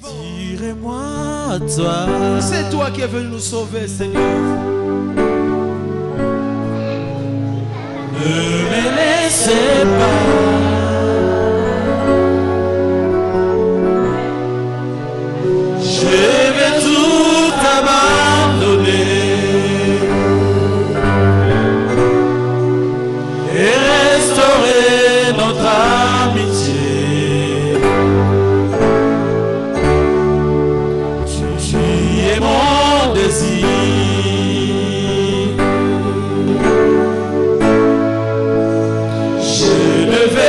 Tirez-moi à toi. C'est toi qui es venu nous sauver, Seigneur. Ne me laissez pas. Je vais tout abandonner et restaurer notre amitié. Tu es mon désir. Je ne vais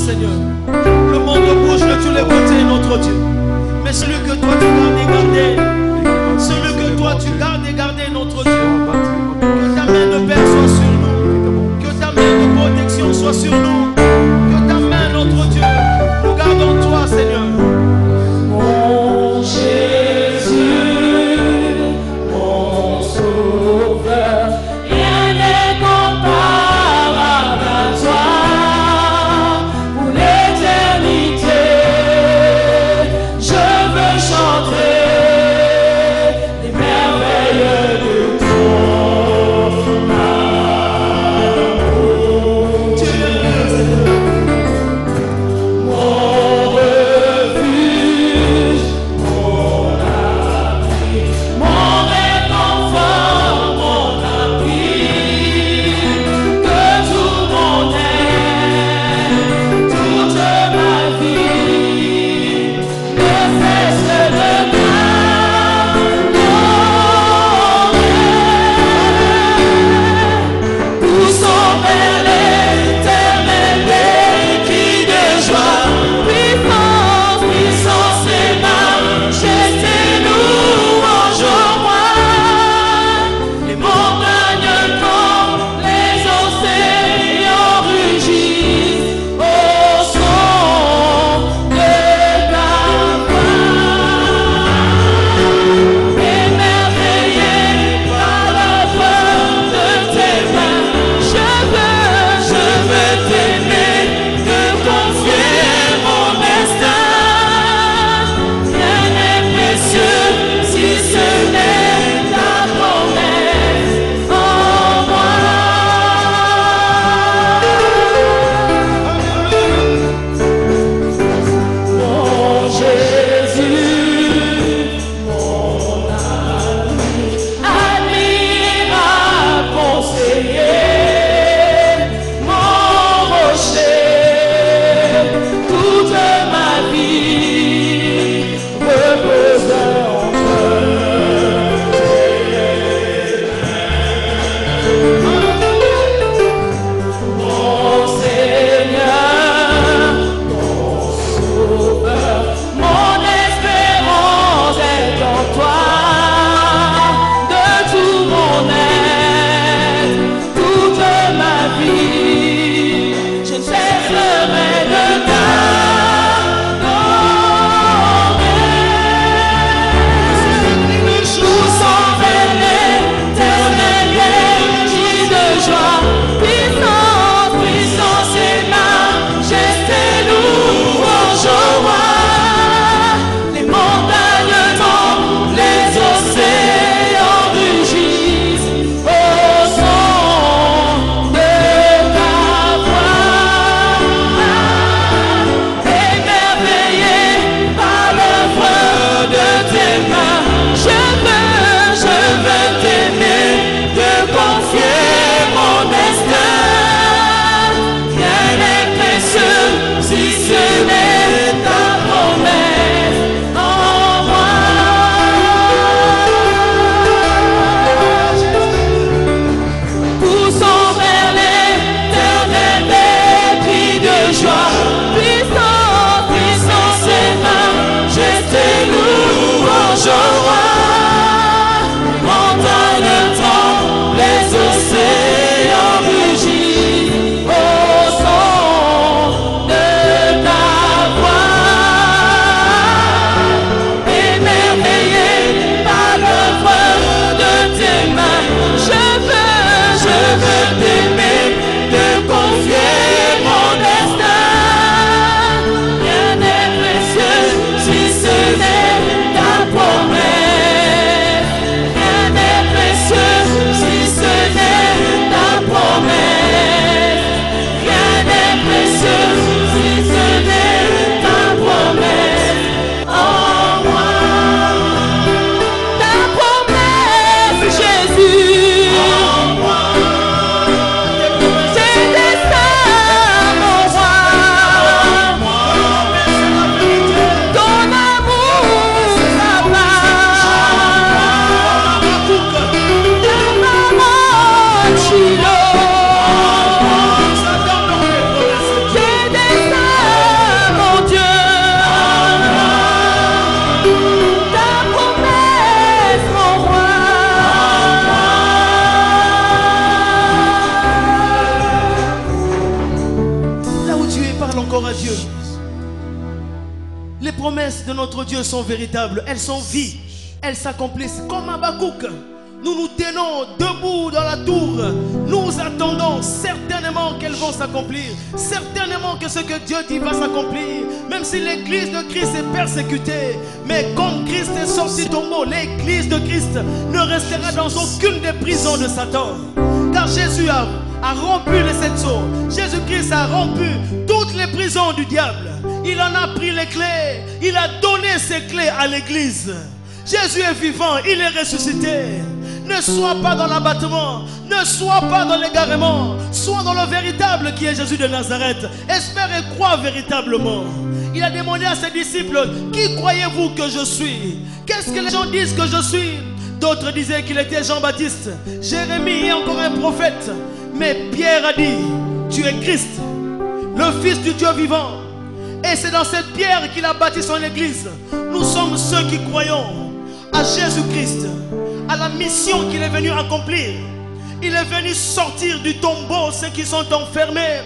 Seigneur. Le monde bouge de tous les côtés, notre Dieu. Mais celui que toi tu gardes et gardé, celui que toi tu gardes et gardé, notre Dieu. Que ta main de Père soit sur nous. Que ta main de protection soit sur nous. Que ta main, notre Dieu, nous gardons toi, Seigneur. Mon Jésus, mon Sauveur, rien n'est comparable à toi. Pour l'éternité, je veux chanter les merveilles de ton amour. encore à Dieu. Les promesses de notre Dieu sont véritables, elles sont vie, elles s'accomplissent comme Habakkuk. Nous nous tenons debout dans la tour, nous attendons certainement qu'elles vont s'accomplir, certainement que ce que Dieu dit va s'accomplir, même si l'église de Christ est persécutée. Mais comme Christ est sorti du tombeau, l'église de Christ ne restera dans aucune des prisons de Satan, car Jésus a rompu les 7 sceaux. Jésus-Christ a rompu toutes les prisons du diable. Il en a pris les clés, il a donné ses clés à l'église. Jésus est vivant, il est ressuscité. Ne sois pas dans l'abattement, ne sois pas dans l'égarement, sois dans le véritable qui est Jésus de Nazareth. Espère et crois véritablement. Il a demandé à ses disciples, qui croyez-vous que je suis? Qu'est-ce que les gens disent que je suis? D'autres disaient qu'il était Jean-Baptiste, Jérémie et encore un prophète. Mais Pierre a dit, tu es Christ, le Fils du Dieu vivant. Et c'est dans cette pierre qu'il a bâti son église. Nous sommes ceux qui croyons à Jésus-Christ, à la mission qu'il est venu accomplir. Il est venu sortir du tombeau ceux qui sont enfermés.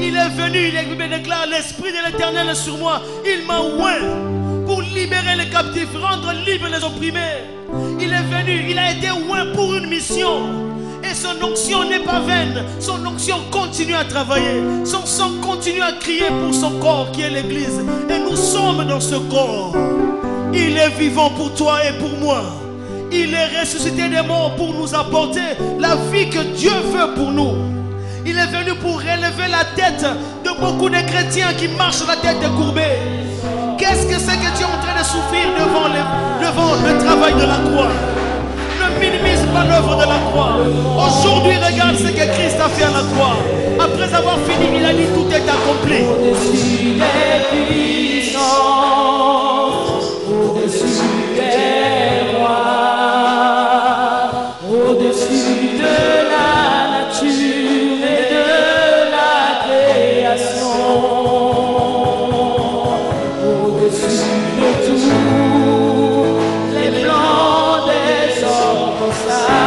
Il est venu, il déclare, l'Esprit de l'Éternel est sur moi. Il m'a oint pour libérer les captifs, rendre libres les opprimés. Il est venu, il a été oint pour une mission. Et son onction n'est pas vaine. Son onction continue à travailler. Son sang continue à crier pour son corps qui est l'église. Et nous sommes dans ce corps. Il est vivant pour toi et pour moi. Il est ressuscité des morts pour nous apporter la vie que Dieu veut pour nous. Il est venu pour relever la tête de beaucoup de chrétiens qui marchent la tête courbée. Qu'est-ce que c'est que tu es en train de souffrir devant le travail de la croix? Ne minimise pas l'œuvre de la croix. Aujourd'hui, regarde ce que Christ a fait à la croix. Après avoir fini, il a dit tout est accompli. Au-dessus des puissances, au-dessus des rois, au-dessus de la nature et de la création, au-dessus de tout, les plans des hommes sages.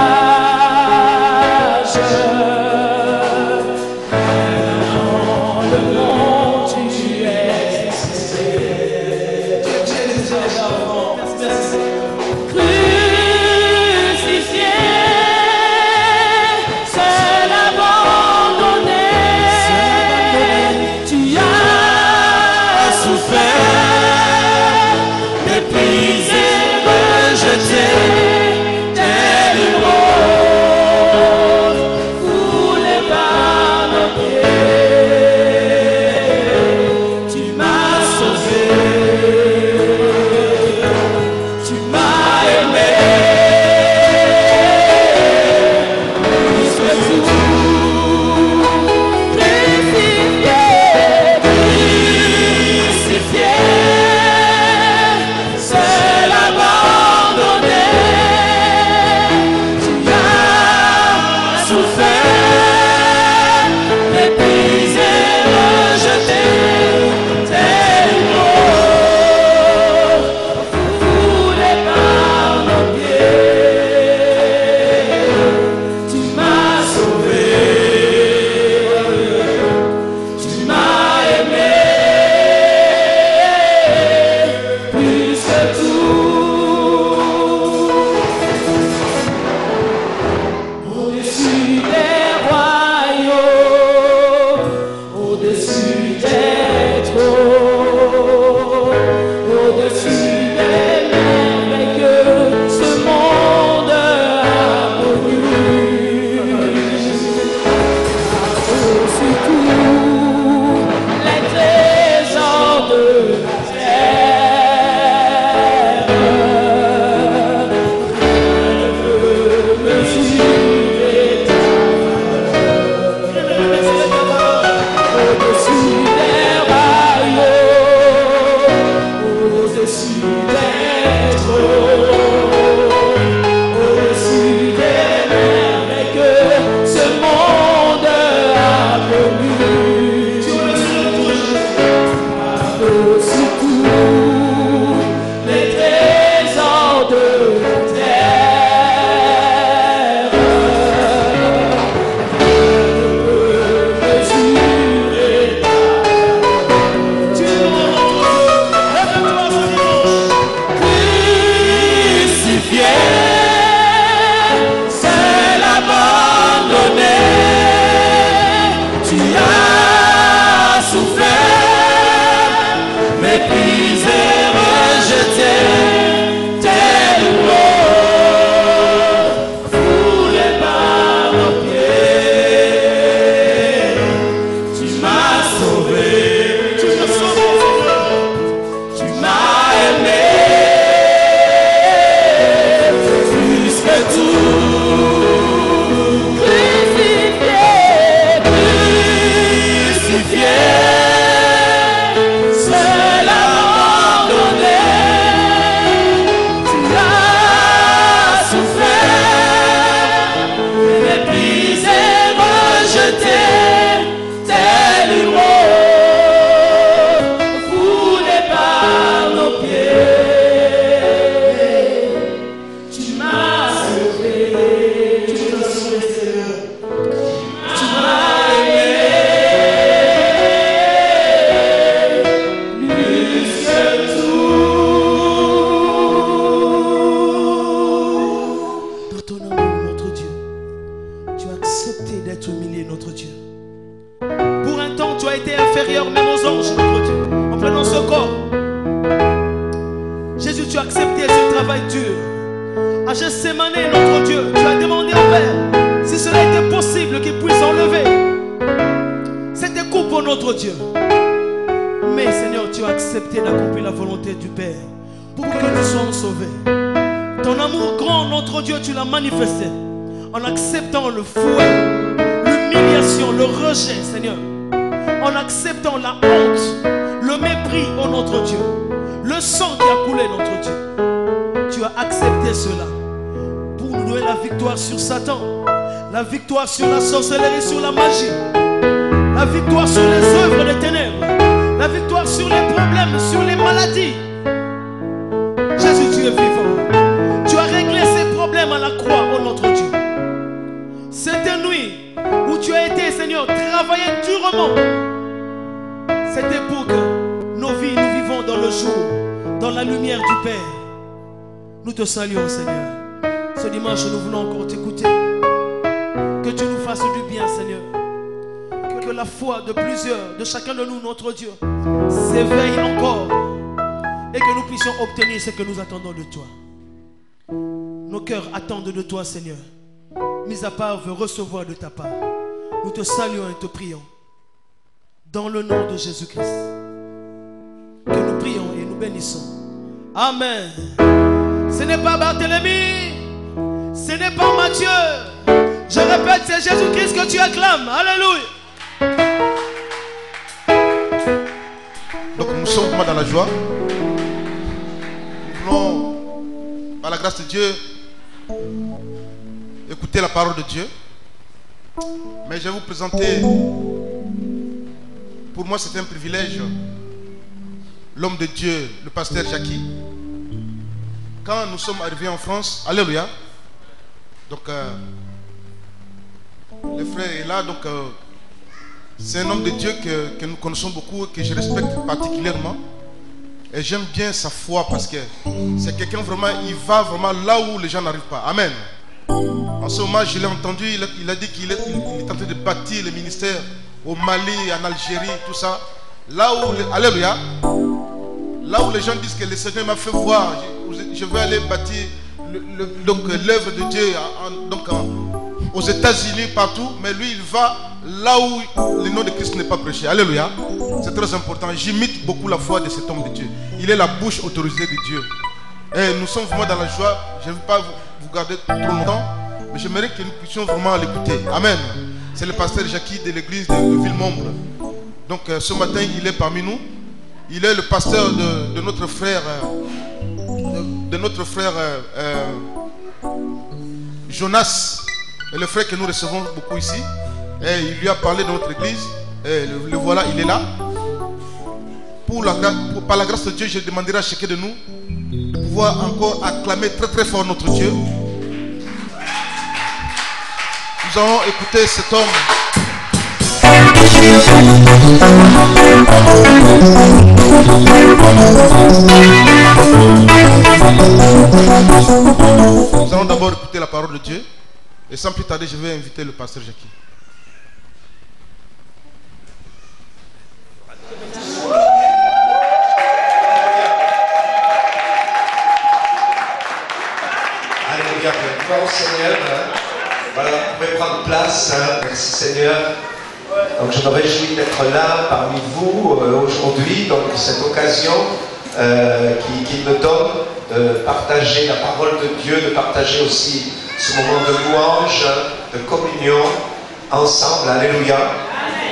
sauvé. Tu m'as sauvé, Seigneur. Tu m'as aimé plus que tout. Crucifié, crucifié, seul abandonné. Tu as souffert, méprisé, rejeté, tel une rose foulée par nos pieds. Tu m'as sauvé, Seigneur. Tu m'as aimé plus que tout. Dans ton amour, notre Dieu, tu as accepté d'être humilié, notre Dieu. Pour un temps, tu as été inférieur même aux anges, notre Dieu, en prenant ce corps. Jésus, tu as accepté ce travail dur. À Gethsémane, notre Dieu, tu as demandé au Père si cela était possible qu'il puisse enlever cette coupe, oh notre Dieu. Mais Seigneur, tu as accepté d'accomplir la volonté du Père pour que nous soyons sauvés. Ton amour grand, notre Dieu, tu l'as manifesté en acceptant le fouet, l'humiliation, le rejet, Seigneur. En acceptant la honte, le mépris, oh notre Dieu. Le sang qui a coulé, notre Dieu. Tu as accepté cela pour nous donner la victoire sur Satan, la victoire sur la sorcellerie, sur la magie, la victoire sur les œuvres des ténèbres, la victoire sur les problèmes, sur les maladies. Jésus, tu es vivant. Tu as réglé ces problèmes à la croix, oh notre Dieu. Cette nuit où tu as été, Seigneur, travaillé durement, c'était pour que nos vies, nous vivons dans le jour, dans la lumière du Père. Nous te saluons, Seigneur. Ce dimanche, nous voulons encore t'écouter. Que tu nous fasses du bien, Seigneur. Que la foi de plusieurs, de chacun de nous, notre Dieu, s'éveille encore. Et que nous puissions obtenir ce que nous attendons de toi. Nos cœurs attendent de toi, Seigneur. Mis à part, veut recevoir de ta part. Nous te saluons et te prions. Dans le nom de Jésus-Christ. Que nous prions et nous bénissons. Amen. Ce n'est pas Barthélemy. Ce n'est pas Matthieu. Je répète, c'est Jésus-Christ que tu acclames. Alléluia. Donc nous sommes vraiment dans la joie. Nous voulons, par la grâce de Dieu, écouter la parole de Dieu. Mais je vais vous présenter, pour moi c'est un privilège, l'homme de Dieu, le pasteur Jackie. Quand nous sommes arrivés en France, alléluia, donc le frère est là, donc c'est un homme de Dieu que nous connaissons beaucoup, que je respecte particulièrement. Et j'aime bien sa foi parce que c'est quelqu'un vraiment, il va vraiment là où les gens n'arrivent pas. Amen. En ce moment, je l'ai entendu, il a dit qu'il est en train de bâtir le ministère au Mali, en Algérie, tout ça. Là où, alléluia, là où les gens disent que le Seigneur m'a fait voir, je veux aller bâtir l'œuvre de Dieu aux États-Unis, partout. Mais lui, il va là où le nom de Christ n'est pas prêché. Alléluia. C'est très important. J'imite beaucoup la foi de cet homme de Dieu. Il est la bouche autorisée de Dieu. Et nous sommes vraiment dans la joie. Je ne veux pas vous garder trop longtemps, mais j'aimerais que nous puissions vraiment l'écouter. Amen. C'est le pasteur Jackie de l'église de Villemomble. Donc ce matin, il est parmi nous. Il est le pasteur de notre frère, Jonas, et le frère que nous recevons beaucoup ici. Et il lui a parlé de notre église. Et le voilà, il est là. Par la grâce de Dieu, je demanderai à chacun de nous de pouvoir encore acclamer très très fort notre Dieu. Nous allons écouter cet homme. Nous allons d'abord écouter la parole de Dieu. Et sans plus tarder, je vais inviter le pasteur Jackie. Alléluia, gloire au Seigneur. Voilà, vous pouvez prendre place. Merci Seigneur. Donc je me réjouis d'être là là parmi vous aujourd'hui, donc cette occasion qui me donne de partager la parole de Dieu, de partager aussi ce moment de louange, de communion ensemble. Alléluia.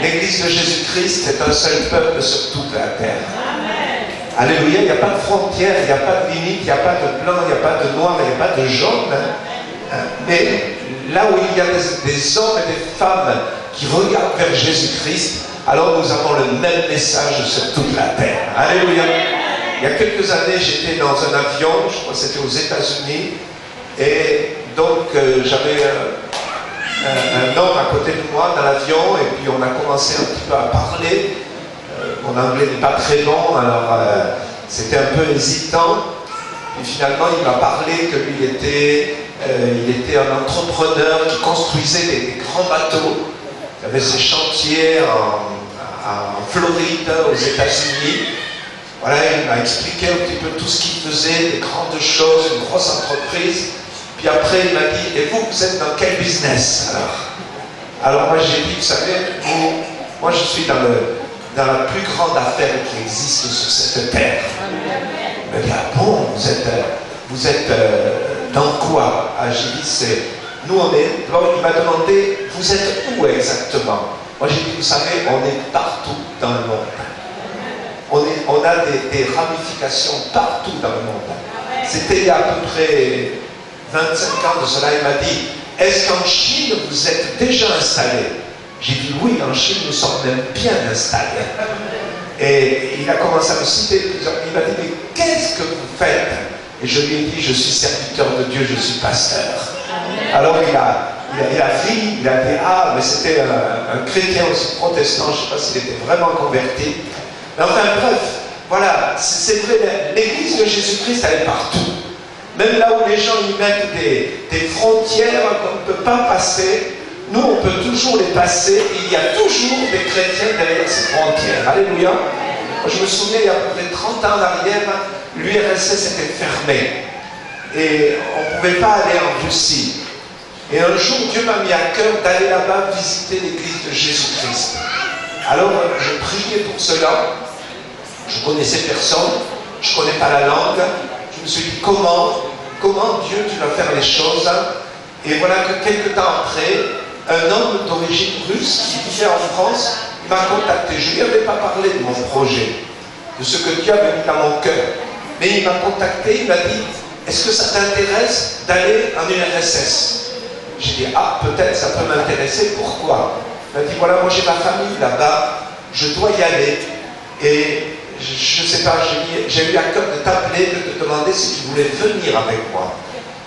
L'Église de Jésus-Christ est un seul peuple sur toute la terre. Alléluia. Il n'y a pas de frontières, il n'y a pas de limite, il n'y a pas de blanc, il n'y a pas de noir, il n'y a pas de jaune. Mais là où il y a des hommes et des femmes qui regardent vers Jésus-Christ, alors nous avons le même message sur toute la terre. Alléluia. Il y a quelques années, j'étais dans un avion, je crois que c'était aux États-Unis, et donc j'avais un homme à côté de moi dans l'avion, et puis on a commencé un petit peu à parler. Mon anglais n'est pas très bon, alors c'était un peu hésitant. Et finalement, il m'a parlé que lui il était un entrepreneur qui construisait des grands bateaux. Il avait ses chantiers en Floride, aux États-Unis. Voilà, il m'a expliqué un petit peu tout ce qu'il faisait, des grandes choses, une grosse entreprise. Puis après, il m'a dit, et vous êtes dans quel business alors moi j'ai dit, vous savez, moi je suis dans la plus grande affaire qui existe sur cette terre. Il m'a dit, ah bon, vous êtes dans quoi? J'ai dit, nous on est, il m'a demandé, vous êtes où exactement? Moi j'ai dit, vous savez, on est partout dans le monde. On a des ramifications partout dans le monde. C'était il y a à peu près 25 ans de cela, il m'a dit, est-ce qu'en Chine vous êtes déjà installé? J'ai dit oui, en Chine nous sommes même bien installés. Et il a commencé à me citer plusieurs. Il m'a dit, mais qu'est-ce que vous faites? Et je lui ai dit, je suis serviteur de Dieu, je suis pasteur. Alors il a ri, il a dit, ah, mais c'était un chrétien aussi protestant, je ne sais pas s'il était vraiment converti. Mais enfin bref, voilà, c'est vrai, l'Église de Jésus-Christ, elle est partout. Même là où les gens y mettent des frontières qu'on ne peut pas passer, nous on peut toujours les passer, et il y a toujours des chrétiens derrière ces frontières. Alléluia. Je me souviens, il y a à peu près 30 ans en arrière, l'URSS était fermé. Et on ne pouvait pas aller en Russie. Et un jour, Dieu m'a mis à cœur d'aller là-bas visiter l'église de Jésus-Christ. Alors, je priais pour cela. Je ne connaissais personne, je ne connais pas la langue. Je me suis dit, comment Dieu, tu vas faire les choses? Et voilà que quelques temps après, un homme d'origine russe qui vivait en France, il m'a contacté. Je ne lui avais pas parlé de mon projet, de ce que Dieu avait mis dans mon cœur. Mais il m'a contacté, il m'a dit, est-ce que ça t'intéresse d'aller en URSS? J'ai dit, ah, peut-être ça peut m'intéresser, pourquoi? Il m'a dit, voilà, moi j'ai ma famille là-bas, je dois y aller. Et je ne sais pas, j'ai eu à cœur de t'appeler, de te demander si tu voulais venir avec moi.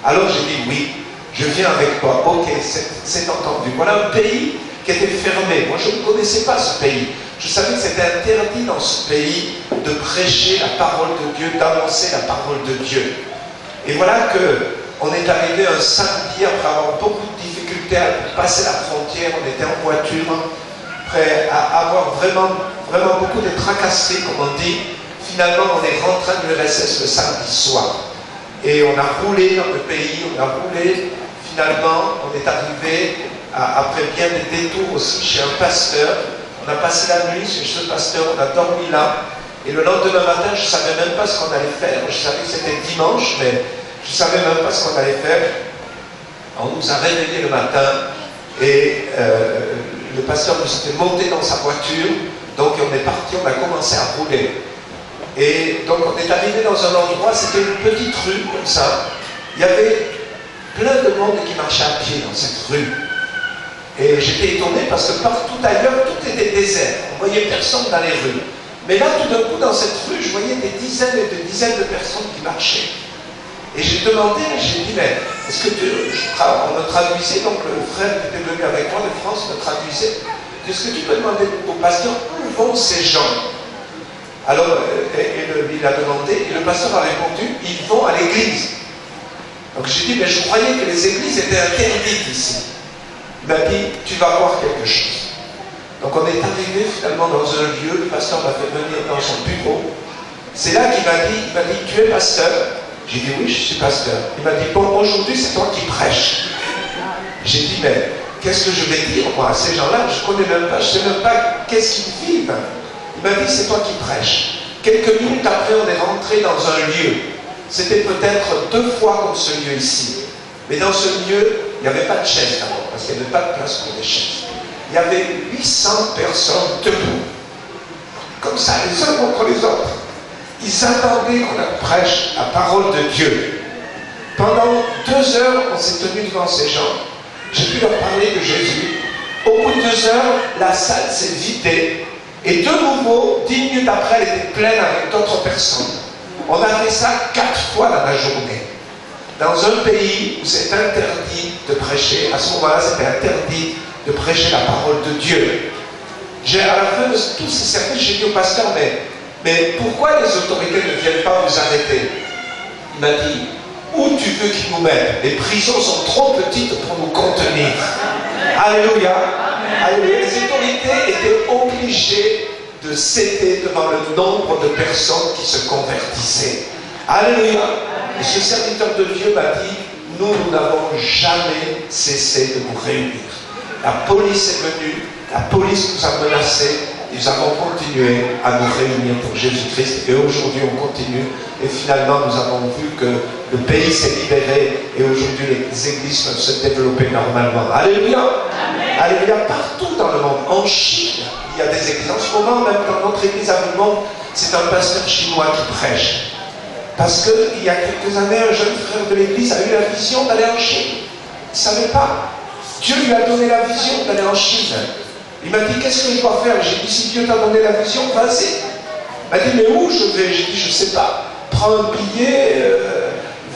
Alors j'ai dit, oui, je viens avec toi. Ok, c'est entendu. Voilà un pays qui était fermé. Moi, je ne connaissais pas ce pays. Je savais que c'était interdit dans ce pays de prêcher la parole de Dieu, d'annoncer la parole de Dieu. Et voilà qu'on est arrivé un samedi après avoir beaucoup de difficultés à passer la frontière. On était en voiture, prêt à avoir vraiment beaucoup de tracasseries, comme on dit. Finalement, on est rentré de l'URSS le samedi soir. Et on a roulé dans le pays, on a roulé. Finalement, on est arrivé, après bien des détours aussi, chez un pasteur. On a passé la nuit chez ce pasteur, on a dormi là. Et le lendemain matin, je ne savais même pas ce qu'on allait faire. Je savais que c'était dimanche, mais je ne savais même pas ce qu'on allait faire. On nous a réveillés le matin et le pasteur nous était monté dans sa voiture. Donc on est parti, on a commencé à rouler. Et donc on est arrivé dans un endroit, c'était une petite rue comme ça. Il y avait plein de monde qui marchait à pied dans cette rue. Et j'étais étonné parce que partout ailleurs, tout était désert. On ne voyait personne dans les rues. Mais là, tout d'un coup, dans cette rue, je voyais des dizaines et des dizaines de personnes qui marchaient. Et j'ai demandé, j'ai dit, mais est-ce que on me traduisait, donc le frère qui était venu avec moi de France me traduisait. Est-ce que tu peux demander au pasteur où vont ces gens? Alors, il a demandé, et le pasteur a répondu, ils vont à l'église. Donc j'ai dit, mais je croyais que les églises étaient interdites ici. Il m'a dit, tu vas voir quelque chose. Donc on est arrivé finalement dans un lieu, le pasteur m'a fait venir dans son bureau. C'est là qu'il m'a dit, tu es pasteur? J'ai dit, oui, je suis pasteur. Il m'a dit, bon, aujourd'hui c'est toi qui prêches. J'ai dit, mais qu'est-ce que je vais dire moi à ces gens-là? Je ne connais même pas, je ne sais même pas qu'est-ce qu'ils vivent. Il m'a dit, c'est toi qui prêches. Quelques minutes après, on est rentré dans un lieu. C'était peut-être 2 fois comme ce lieu ici. Mais dans ce lieu, il n'y avait pas de chaises d'abord, parce qu'il n'y avait pas de place pour des chaises. Il y avait 800 personnes debout, comme ça, les uns contre les autres. Ils attendaient qu'on prêche la parole de Dieu. Pendant 2 heures, on s'est tenu devant ces gens. J'ai pu leur parler de Jésus. Au bout de 2 heures, la salle s'est vidée. Et de nouveau, 10 minutes après, elle était pleine avec d'autres personnes. On a fait ça 4 fois dans la journée. Dans un pays où c'est interdit de prêcher, à ce moment-là, c'était interdit de prêcher la parole de Dieu. À la fin de tous ces services, j'ai dit au pasteur, mais pourquoi les autorités ne viennent pas vous arrêter? Il m'a dit, où tu veux qu'ils nous mettent? Les prisons sont trop petites pour nous contenir. Alléluia. Alléluia. Les autorités étaient obligées de céder devant le nombre de personnes qui se convertissaient. Alléluia. Et ce serviteur de Dieu m'a dit, nous n'avons jamais cessé de nous réunir. La police est venue, la police nous a menacés, nous avons continué à nous réunir pour Jésus-Christ et aujourd'hui on continue et finalement nous avons vu que le pays s'est libéré et aujourd'hui les églises peuvent se développer normalement. Alléluia. Amen. Alléluia. Partout dans le monde, en Chine, il y a des églises. En ce moment, même dans notre église à Villemont, c'est un pasteur chinois qui prêche. Parce qu'il y a quelques années, un jeune frère de l'église a eu la vision d'aller en Chine. Il ne savait pas. Dieu lui a donné la vision d'aller en Chine. Il m'a dit, qu'est-ce que je dois faire? J'ai dit, si Dieu t'a donné la vision, vas-y. Il m'a dit, mais où je vais? J'ai dit, je ne sais pas. Prends un billet,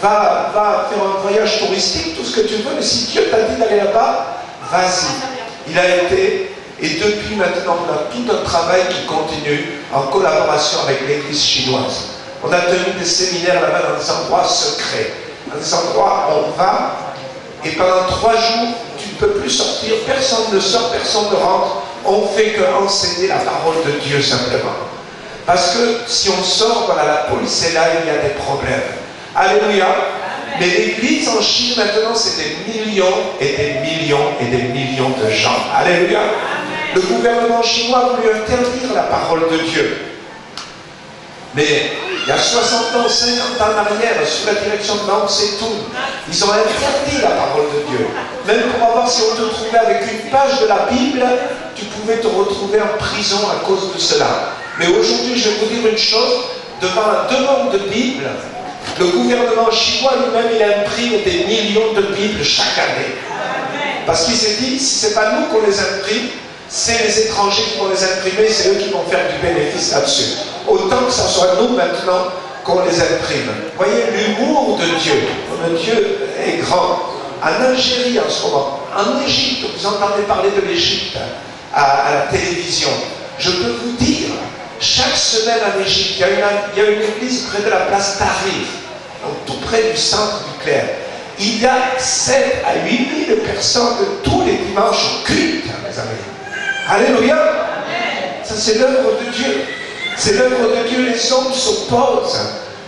va faire un voyage touristique, tout ce que tu veux, mais si Dieu t'a dit d'aller là-bas, vas-y. Il a été, et depuis maintenant, on a tout un travail qui continue en collaboration avec l'église chinoise. On a tenu des séminaires là-bas dans des endroits secrets, dans des endroits où on va, et pendant 3 jours, tu ne peux plus sortir, personne ne sort, personne ne rentre, on fait qu'enseigner la parole de Dieu simplement. Parce que si on sort, voilà, la police est là, il y a des problèmes. Alléluia. Mais l'église en Chine maintenant, c'est des millions et des millions et des millions de gens. Alléluia. Le gouvernement chinois a voulu interdire la parole de Dieu. Mais il y a 60 ans, 50 ans en arrière, sous la direction de Mao Tse-tung, ils ont interdit la parole de Dieu. Même pour avoir, si on te trouvait avec une page de la Bible, tu pouvais te retrouver en prison à cause de cela. Mais aujourd'hui, je vais vous dire une chose, devant la demande de Bible, le gouvernement chinois lui-même, il imprime des millions de Bibles chaque année. Parce qu'il s'est dit, si ce n'est pas nous qu'on les imprime, c'est les étrangers qui vont les imprimer, c'est eux qui vont faire du bénéfice là-dessus. Autant que ce soit nous maintenant qu'on les imprime. Voyez l'humour de Dieu. Le Dieu est grand. En Algérie en ce moment, en Égypte, vous entendez parler de l'Égypte à la télévision. Je peux vous dire, chaque semaine en Égypte, il y a une église près de la place Tahrir, donc tout près du centre du Caire. Il y a 7 à 8 000 personnes tous les dimanches au culte, mes amis. Alléluia. Ça, c'est l'œuvre de Dieu. C'est l'œuvre de Dieu. Les hommes s'opposent.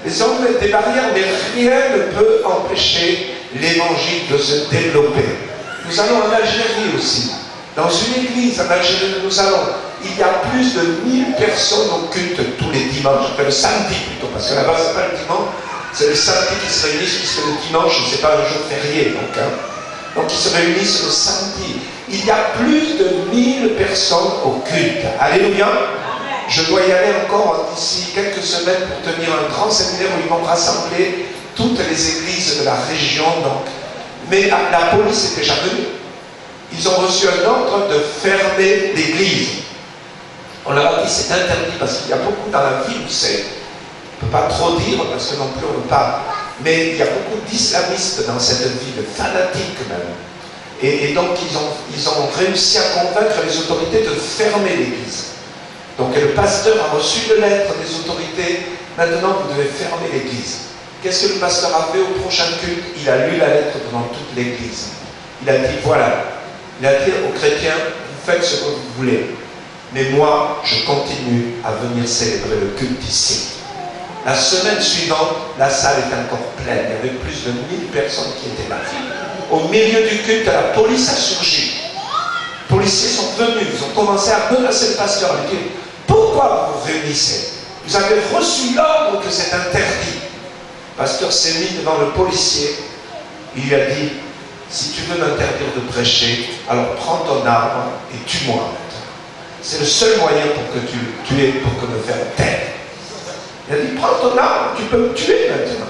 Les hommes mettent des barrières, mais rien ne peut empêcher l'évangile de se développer. Nous allons en Algérie aussi. Dans une église en Algérie où nous allons, il y a plus de 1000 personnes au culte tous les dimanches. Enfin, le samedi plutôt, parce que là-bas, c'est pas le dimanche, c'est le samedi qui se réunissent, puisque le dimanche, c'est pas un jour férié. Donc ils se réunissent le samedi. Il y a plus de 1000 personnes au culte. Alléluia. Je dois y aller encore d'ici quelques semaines pour tenir un grand séminaire où ils vont rassembler toutes les églises de la région. Donc. Mais la police est déjà venue. Ils ont reçu un ordre de fermer l'église. On leur a dit c'est interdit parce qu'il y a beaucoup dans la ville où c'est. On ne peut pas trop dire parce que non plus on ne parle. Mais il y a beaucoup d'islamistes dans cette ville, fanatiques même. Et donc ils ont réussi à convaincre les autorités de fermer l'église. Donc le pasteur a reçu une lettre des autorités, maintenant vous devez fermer l'église. Qu'est-ce que le pasteur a fait au prochain culte? Il a lu la lettre devant toute l'église. Il a dit voilà, il a dit aux chrétiens, vous faites ce que vous voulez. Mais moi, je continue à venir célébrer le culte ici. La semaine suivante, la salle est encore pleine. Il y avait plus de 1000 personnes qui étaient là. Au milieu du culte, la police a surgi. policiers sont venus, ils ont commencé à menacer le pasteur. Ils disent, pourquoi vous vous réunissez? Vous avez reçu l'ordre que c'est interdit. Le pasteur s'est mis devant le policier. Il lui a dit, si tu veux m'interdire de prêcher, alors prends ton arme et tue-moi. C'est le seul moyen pour que tu me tues, pour que me faire taire. Il a dit, prends ton arme, tu peux me tuer maintenant.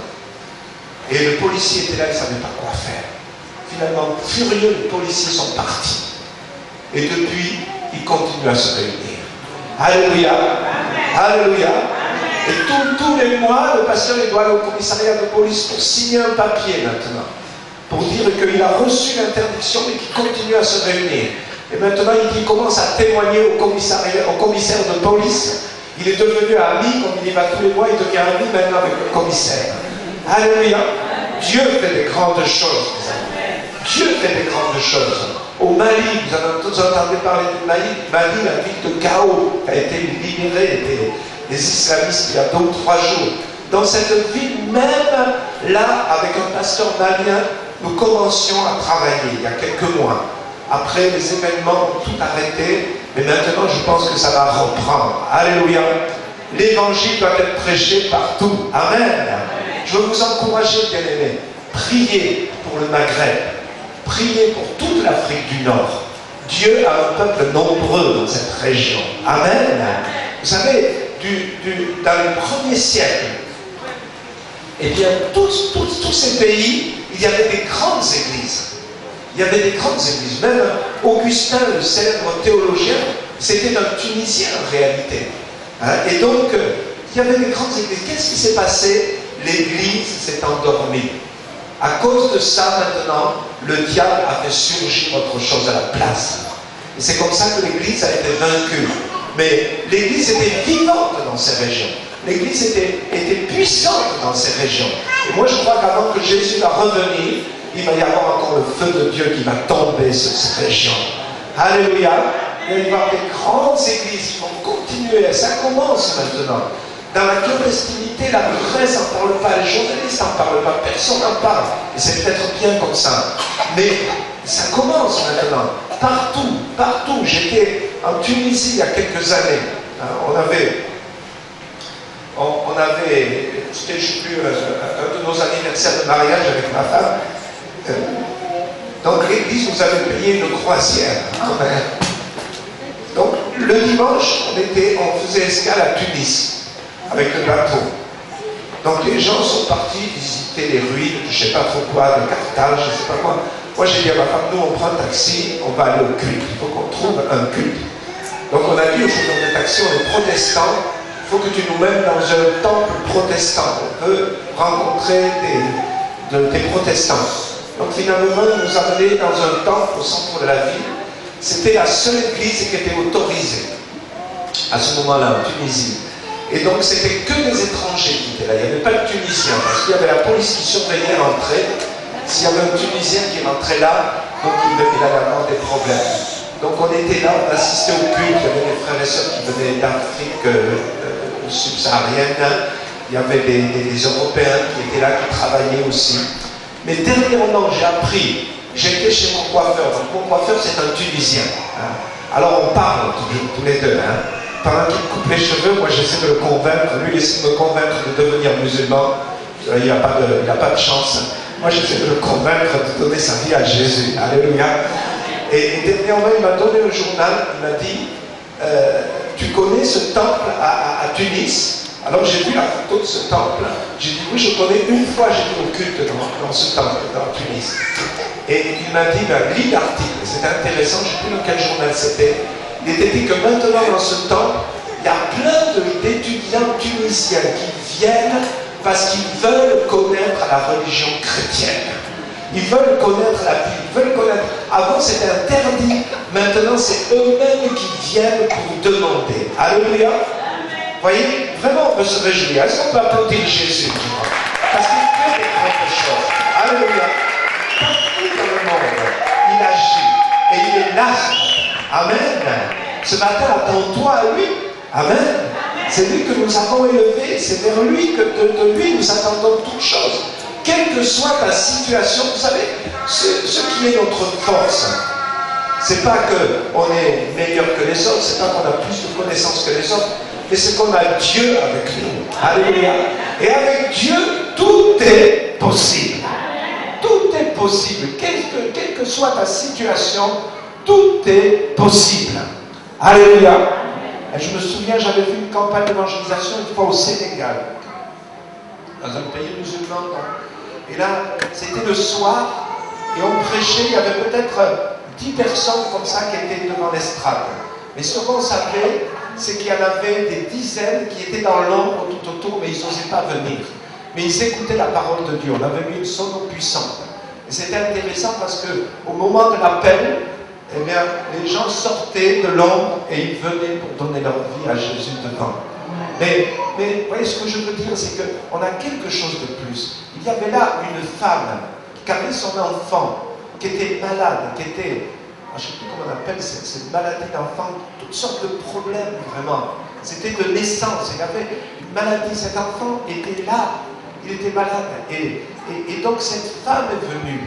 Et le policier était là, il ne savait pas quoi faire. Finalement, furieux, les policiers sont partis. Et depuis, ils continuent à se réunir. Alléluia. Alléluia. Et tous les mois, le pasteur il doit aller au commissariat de police pour signer un papier maintenant. Pour dire qu'il a reçu l'interdiction mais qu'il continue à se réunir. Et maintenant, il commence à témoigner au commissaire de police. Il est devenu ami, comme il y va tous les mois, il devient ami maintenant avec le commissaire. Alléluia. Dieu fait des grandes choses. Dieu fait des grandes choses. Au Mali, vous entendez parler du Mali, la ville de Gao, qui a été libérée des islamistes il y a 2 ou 3 jours. Dans cette ville, même là, avec un pasteur malien, nous commencions à travailler il y a quelques mois. Après, les événements ont tout arrêté, mais maintenant, je pense que ça va reprendre. Alléluia. L'évangile doit être prêché partout. Amen. Je veux vous encourager, bien-aimés. Priez pour le Maghreb. Priez pour toute l'Afrique du Nord. Dieu a un peuple nombreux dans cette région. Amen. Vous savez, dans les premiers siècles, eh bien, tous ces pays, il y avait des grandes églises. Il y avait des grandes églises. Même Augustin, le célèbre théologien, c'était un Tunisien en réalité. Et donc, il y avait des grandes églises. Qu'est-ce qui s'est passé? L'église s'est endormie. À cause de ça, maintenant, le diable a fait surgir autre chose à la place. Et c'est comme ça que l'église a été vaincue. Mais l'église était vivante dans ces régions. L'église était puissante dans ces régions. Et moi, je crois qu'avant que Jésus va revenir, il va y avoir encore le feu de Dieu qui va tomber sur ces régions. Alléluia. Il va y avoir des grandes églises qui vont continuer. Ça commence maintenant. Dans la clandestinité, la presse n'en parle pas, les journalistes n'en parlent pas, personne n'en parle. Et c'est peut-être bien comme ça. Mais ça commence maintenant. Partout. J'étais en Tunisie il y a quelques années. On avait c'était, je ne sais plus, un de nos anniversaires de mariage avec ma femme. Donc l'église nous avait payé une croisière. Donc le dimanche, on faisait escale à Tunis avec le bateau. Donc les gens sont partis visiter les ruines, je ne sais pas trop quoi, de Carthage, je ne sais pas quoi. Moi j'ai dit à ma femme, nous on prend un taxi, on va aller au culte, il faut qu'on trouve un culte. Donc on a dit au chauffeur de taxi, on est protestants, il faut que tu nous mènes dans un temple protestant. On veut rencontrer des protestants. Donc finalement, il nous a amenés dans un temple au centre de la ville. C'était la seule église qui était autorisée à ce moment-là en Tunisie. Et donc c'était que des étrangers qui étaient là. Il n'y avait pas de Tunisiens, parce qu'il y avait la police qui surveillait l'entrée. S'il y avait un Tunisien qui rentrait là, donc il allait avoir des problèmes. Donc on était là, on assistait au culte. Il y avait des frères et sœurs qui venaient d'Afrique subsaharienne. Il y avait des Européens qui étaient là, qui travaillaient aussi. Mais dernièrement, j'ai appris, j'étais chez mon coiffeur. Donc mon coiffeur, c'est un Tunisien. Alors on parle tous les deux. Pendant qu'il coupe les cheveux, moi j'essaie de le convaincre. Lui, il essaie de me convaincre de devenir musulman. Il n'a pas de chance. Moi, j'essaie de le convaincre de donner sa vie à Jésus. Alléluia. Et dernièrement, il m'a donné un journal. Il m'a dit, tu connais ce temple à Tunis? Alors j'ai vu la photo de ce temple. J'ai dit, oui, je connais. Une fois, j'ai vu au culte dans ce temple, dans Tunis. Et il m'a dit, lis l'article. C'était intéressant. Je ne sais plus dans quel journal c'était. Il était dit que maintenant, dans ce temple, il y a plein d'étudiants tunisiens qui viennent parce qu'ils veulent connaître la religion chrétienne. Ils veulent connaître la Bible, ils veulent connaître. Avant, c'était interdit. Maintenant, c'est eux-mêmes qui viennent pour demander. Alléluia. Vous voyez, vraiment, on peut se réjouir. Est-ce qu'on peut applaudir Jésus? Parce qu'il fait des grandes choses. Alléluia. Partout dans le monde, il agit. Et il est là. Amen. Ce matin, attends-toi à lui. Amen. C'est lui que nous avons élevé. C'est vers lui que de lui nous attendons toutes choses. Quelle que soit ta situation, vous savez, ce qui est notre force, C'est pas qu'on est meilleur que les autres, c'est pas qu'on a plus de connaissances que les autres, mais c'est qu'on a Dieu avec nous. Alléluia. Et avec Dieu, tout est possible. Tout est possible. Quelle que soit ta situation, tout est possible. Alléluia. Et je me souviens, j'avais fait une campagne d'évangélisation une fois au Sénégal, dans un pays musulman. Et là, c'était le soir, et on prêchait, il y avait peut-être 10 personnes comme ça qui étaient devant l'estrade. Mais ce qu'on savait, c'est qu'il y en avait des dizaines qui étaient dans l'ombre tout autour, mais ils n'osaient pas venir. Mais ils écoutaient la parole de Dieu. On avait mis une sono puissante. Et c'était intéressant parce qu'au moment de l'appel, eh bien, les gens sortaient de l'ombre et ils venaient pour donner leur vie à Jésus devant. Mais vous voyez, ce que je veux dire, c'est qu'on a quelque chose de plus. Il y avait là une femme qui avait son enfant, qui était malade, qui était, je ne sais plus comment on appelle cette maladie d'enfant, toutes sortes de problèmes vraiment. C'était de naissance, il avait une maladie, cet enfant était là, il était malade. Et donc cette femme est venue,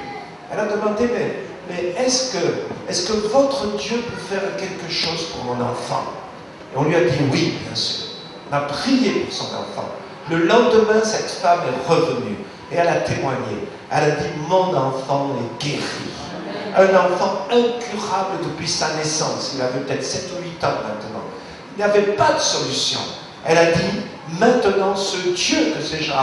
elle a demandé, mais est-ce que votre Dieu peut faire quelque chose pour mon enfant? Et on lui a dit oui, bien sûr. On a prié pour son enfant. Le lendemain, cette femme est revenue et elle a témoigné. Elle a dit, mon enfant est guéri. Un enfant incurable depuis sa naissance. Il avait peut-être 7 ou 8 ans maintenant. Il n'y avait pas de solution. Elle a dit, maintenant ce Dieu que ces gens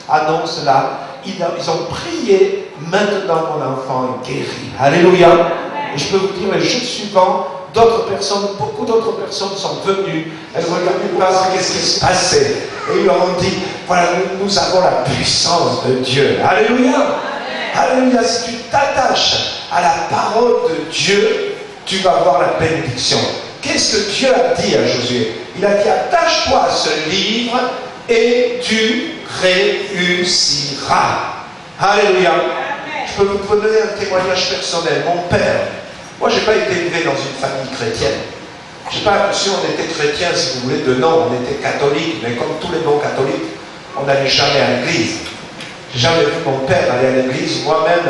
annoncent là, ils ont prié, maintenant mon enfant est guéri. Alléluia. Et je peux vous dire, le jour suivant, d'autres personnes, beaucoup d'autres personnes sont venues. Elles regardaient voir qu'est-ce qui se passait. Et ils leur ont dit, voilà, nous avons la puissance de Dieu. Alléluia. Alléluia. Si tu t'attaches à la parole de Dieu, tu vas avoir la bénédiction. Qu'est-ce que Dieu a dit à Josué? Il a dit, attache-toi à ce livre et tu réussiras. Alléluia. Je peux vous donner un témoignage personnel. Mon père, moi je n'ai pas été élevé dans une famille chrétienne. Je ne sais pas si on était chrétien, si vous voulez, de nom, on était catholique, mais comme tous les bons catholiques, on n'allait jamais à l'église. J'ai jamais vu mon père aller à l'église. Moi-même,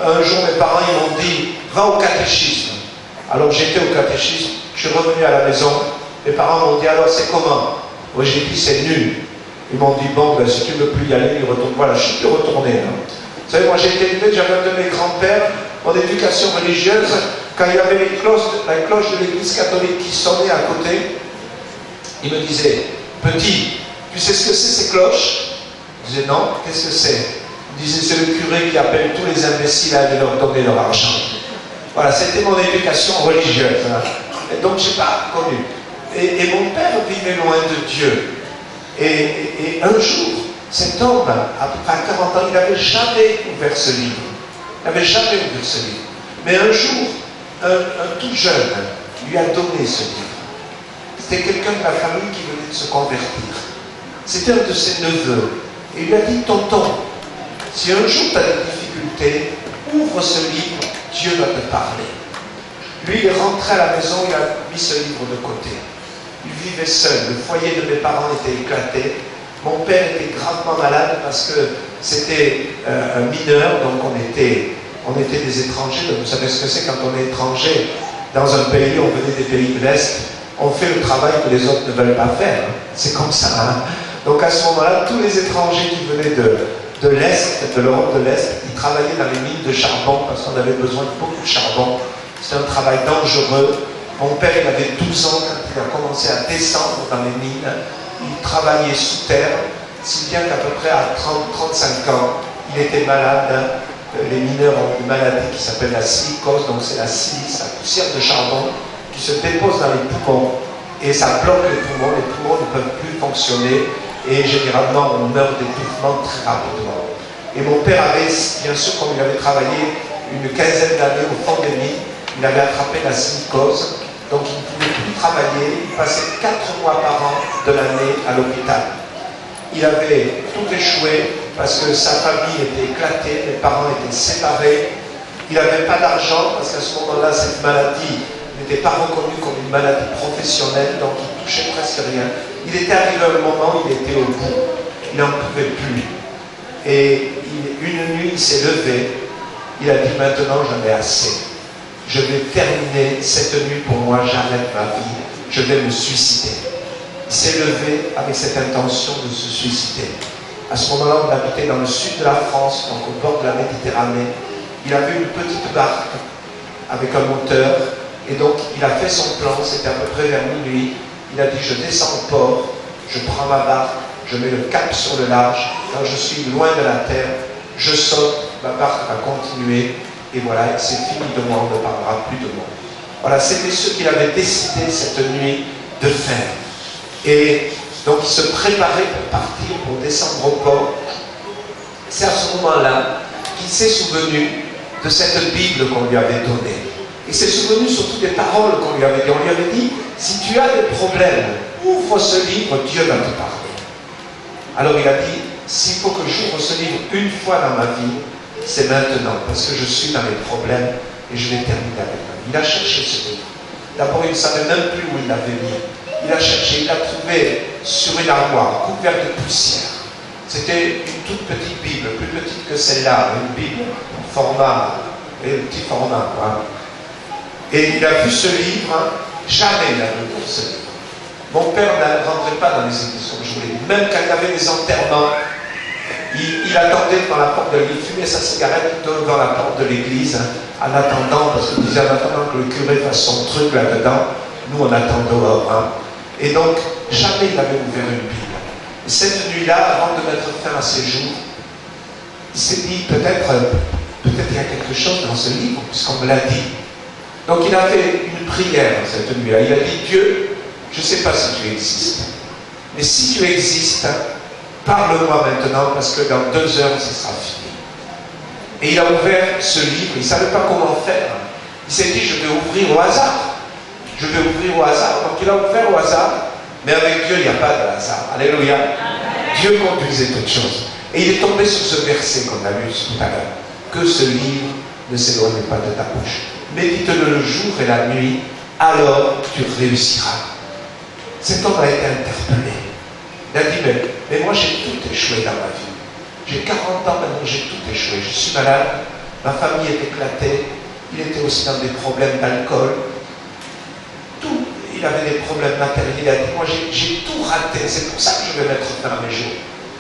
un jour mes parents ils m'ont dit, va au catéchisme. Alors j'étais au catéchisme, je suis revenu à la maison, mes parents m'ont dit, alors c'est comment? Moi j'ai dit, c'est nul. Ils m'ont dit, bon, ben, si tu ne veux plus y aller, retourne. Voilà, je suis plus retourné. Hein. Vous savez, moi j'ai été élevé, j'avais un de mes grands-pères en éducation religieuse, quand il y avait la cloche de l'église catholique qui sonnait à côté, il me disait, petit, tu sais ce que c'est ces cloches? Je disais, non, qu'est-ce que c'est? Il disait, c'est le curé qui appelle tous les imbéciles à aller leur donner leur argent. Voilà, c'était mon éducation religieuse. Hein. Et donc, je n'ai pas connu. Et mon père vivait loin de Dieu. Et un jour, cet homme, à 40 ans, il n'avait jamais ouvert ce livre. Il n'avait jamais ouvert ce livre. Mais un jour, un tout jeune lui a donné ce livre. C'était quelqu'un de la famille qui venait de se convertir. C'était un de ses neveux. Et il lui a dit, tonton, si un jour tu as des difficultés, ouvre ce livre, Dieu va te parler. Lui, il est rentré à la maison, il a mis ce livre de côté. Il vivait seul, le foyer de mes parents était éclaté. Mon père était gravement malade parce que c'était un mineur, donc on était des étrangers. Donc vous savez ce que c'est quand on est étranger dans un pays, on venait des pays de l'Est, on fait le travail que les autres ne veulent pas faire. C'est comme ça. Hein? Donc à ce moment-là, tous les étrangers qui venaient de l'Est, de l'Europe de l'Est, ils travaillaient dans les mines de charbon parce qu'on avait besoin de beaucoup de charbon. C'était un travail dangereux. Mon père, il avait 12 ans quand il a commencé à descendre dans les mines. Il travaillait sous terre, si bien qu'à peu près à 30-35 ans, il était malade. Les mineurs ont une maladie qui s'appelle la silicose, donc c'est la silice, la poussière de charbon qui se dépose dans les poumons et ça bloque les poumons ne peuvent plus fonctionner et généralement on meurt d'étouffement très rapidement. Et mon père avait, bien sûr, comme il avait travaillé une quinzaine d'années au fond des mines, il avait attrapé la silicose, donc il ne pouvait plus travailler, il passait 4 mois par an de l'année à l'hôpital. Il avait tout échoué parce que sa famille était éclatée, mes parents étaient séparés, il n'avait pas d'argent parce qu'à ce moment-là, cette maladie n'était pas reconnue comme une maladie professionnelle, donc il touchait presque rien. Il était arrivé à un moment où il était au bout, il n'en pouvait plus. Et une nuit, il s'est levé, il a dit, maintenant j'en ai assez. je vais terminer cette nuit pour moi, j'arrête ma vie, je vais me suicider. Il s'est levé avec cette intention de se suicider. À ce moment-là, on habitait dans le sud de la France, donc au bord de la Méditerranée. Il avait une petite barque avec un moteur, et donc il a fait son plan, c'était à peu près vers minuit. Il a dit, je descends au port, je prends ma barque, je mets le cap sur le large, quand je suis loin de la terre, je saute, ma barque va continuer, et voilà, c'est fini de moi, on ne parlera plus de moi. Voilà, c'était ce qu'il avait décidé cette nuit de faire. Et donc il se préparait pour partir, pour descendre au port. C'est à ce moment-là qu'il s'est souvenu de cette Bible qu'on lui avait donnée. Il s'est souvenu surtout des paroles qu'on lui avait dit. On lui avait dit, si tu as des problèmes, ouvre ce livre, Dieu va te parler. Alors il a dit, s'il faut que j'ouvre ce livre une fois dans ma vie, c'est maintenant, parce que je suis dans les problèmes et je vais terminer avec ma vie. Il a cherché ce livre. D'abord, il ne savait même plus où il l'avait mis. Il a cherché, il l'a trouvé sur une armoire, couverte de poussière. C'était une toute petite Bible, plus petite que celle-là, une Bible en format, un petit format, quoi. Et il a vu ce livre, jamais il a vu ce livre. Mon père ne rentrait pas dans les églises, comme je vous l'ai dit. Même quand il y avait des enterrements, il attendait devant la porte de l'église, il fumait sa cigarette devant la porte de l'église, en attendant, parce qu'il disait en attendant que le curé fasse son truc là-dedans, nous on attend dehors. Hein. Et donc, jamais il avait ouvert une Bible. Et cette nuit-là, avant de mettre fin à ses jours, il s'est dit, peut-être il y a quelque chose dans ce livre, puisqu'on me l'a dit. Donc il a fait une prière cette nuit-là. Il a dit, Dieu, je ne sais pas si tu existes, mais si tu existes, parle-moi maintenant, parce que dans 2 heures, ce sera fini. Et il a ouvert ce livre, il ne savait pas comment faire. Il s'est dit, je vais ouvrir au hasard. Je vais ouvrir au hasard. Donc il a ouvert au hasard, mais avec Dieu, il n'y a pas de hasard. Alléluia. Dieu conduisait toutes choses. Et il est tombé sur ce verset qu'on a lu tout à l'heure. Que ce livre ne s'éloigne pas de ta bouche. Médite-le le jour et la nuit, alors tu réussiras. Cet homme a été interpellé. Il a dit, mais moi j'ai tout échoué dans ma vie. J'ai 40 ans maintenant, j'ai tout échoué. Je suis malade, ma famille est éclatée, il était aussi dans des problèmes d'alcool. Tout, il avait des problèmes matériels. Il a dit, moi j'ai tout raté, c'est pour ça que je vais mettre fin à mes jours.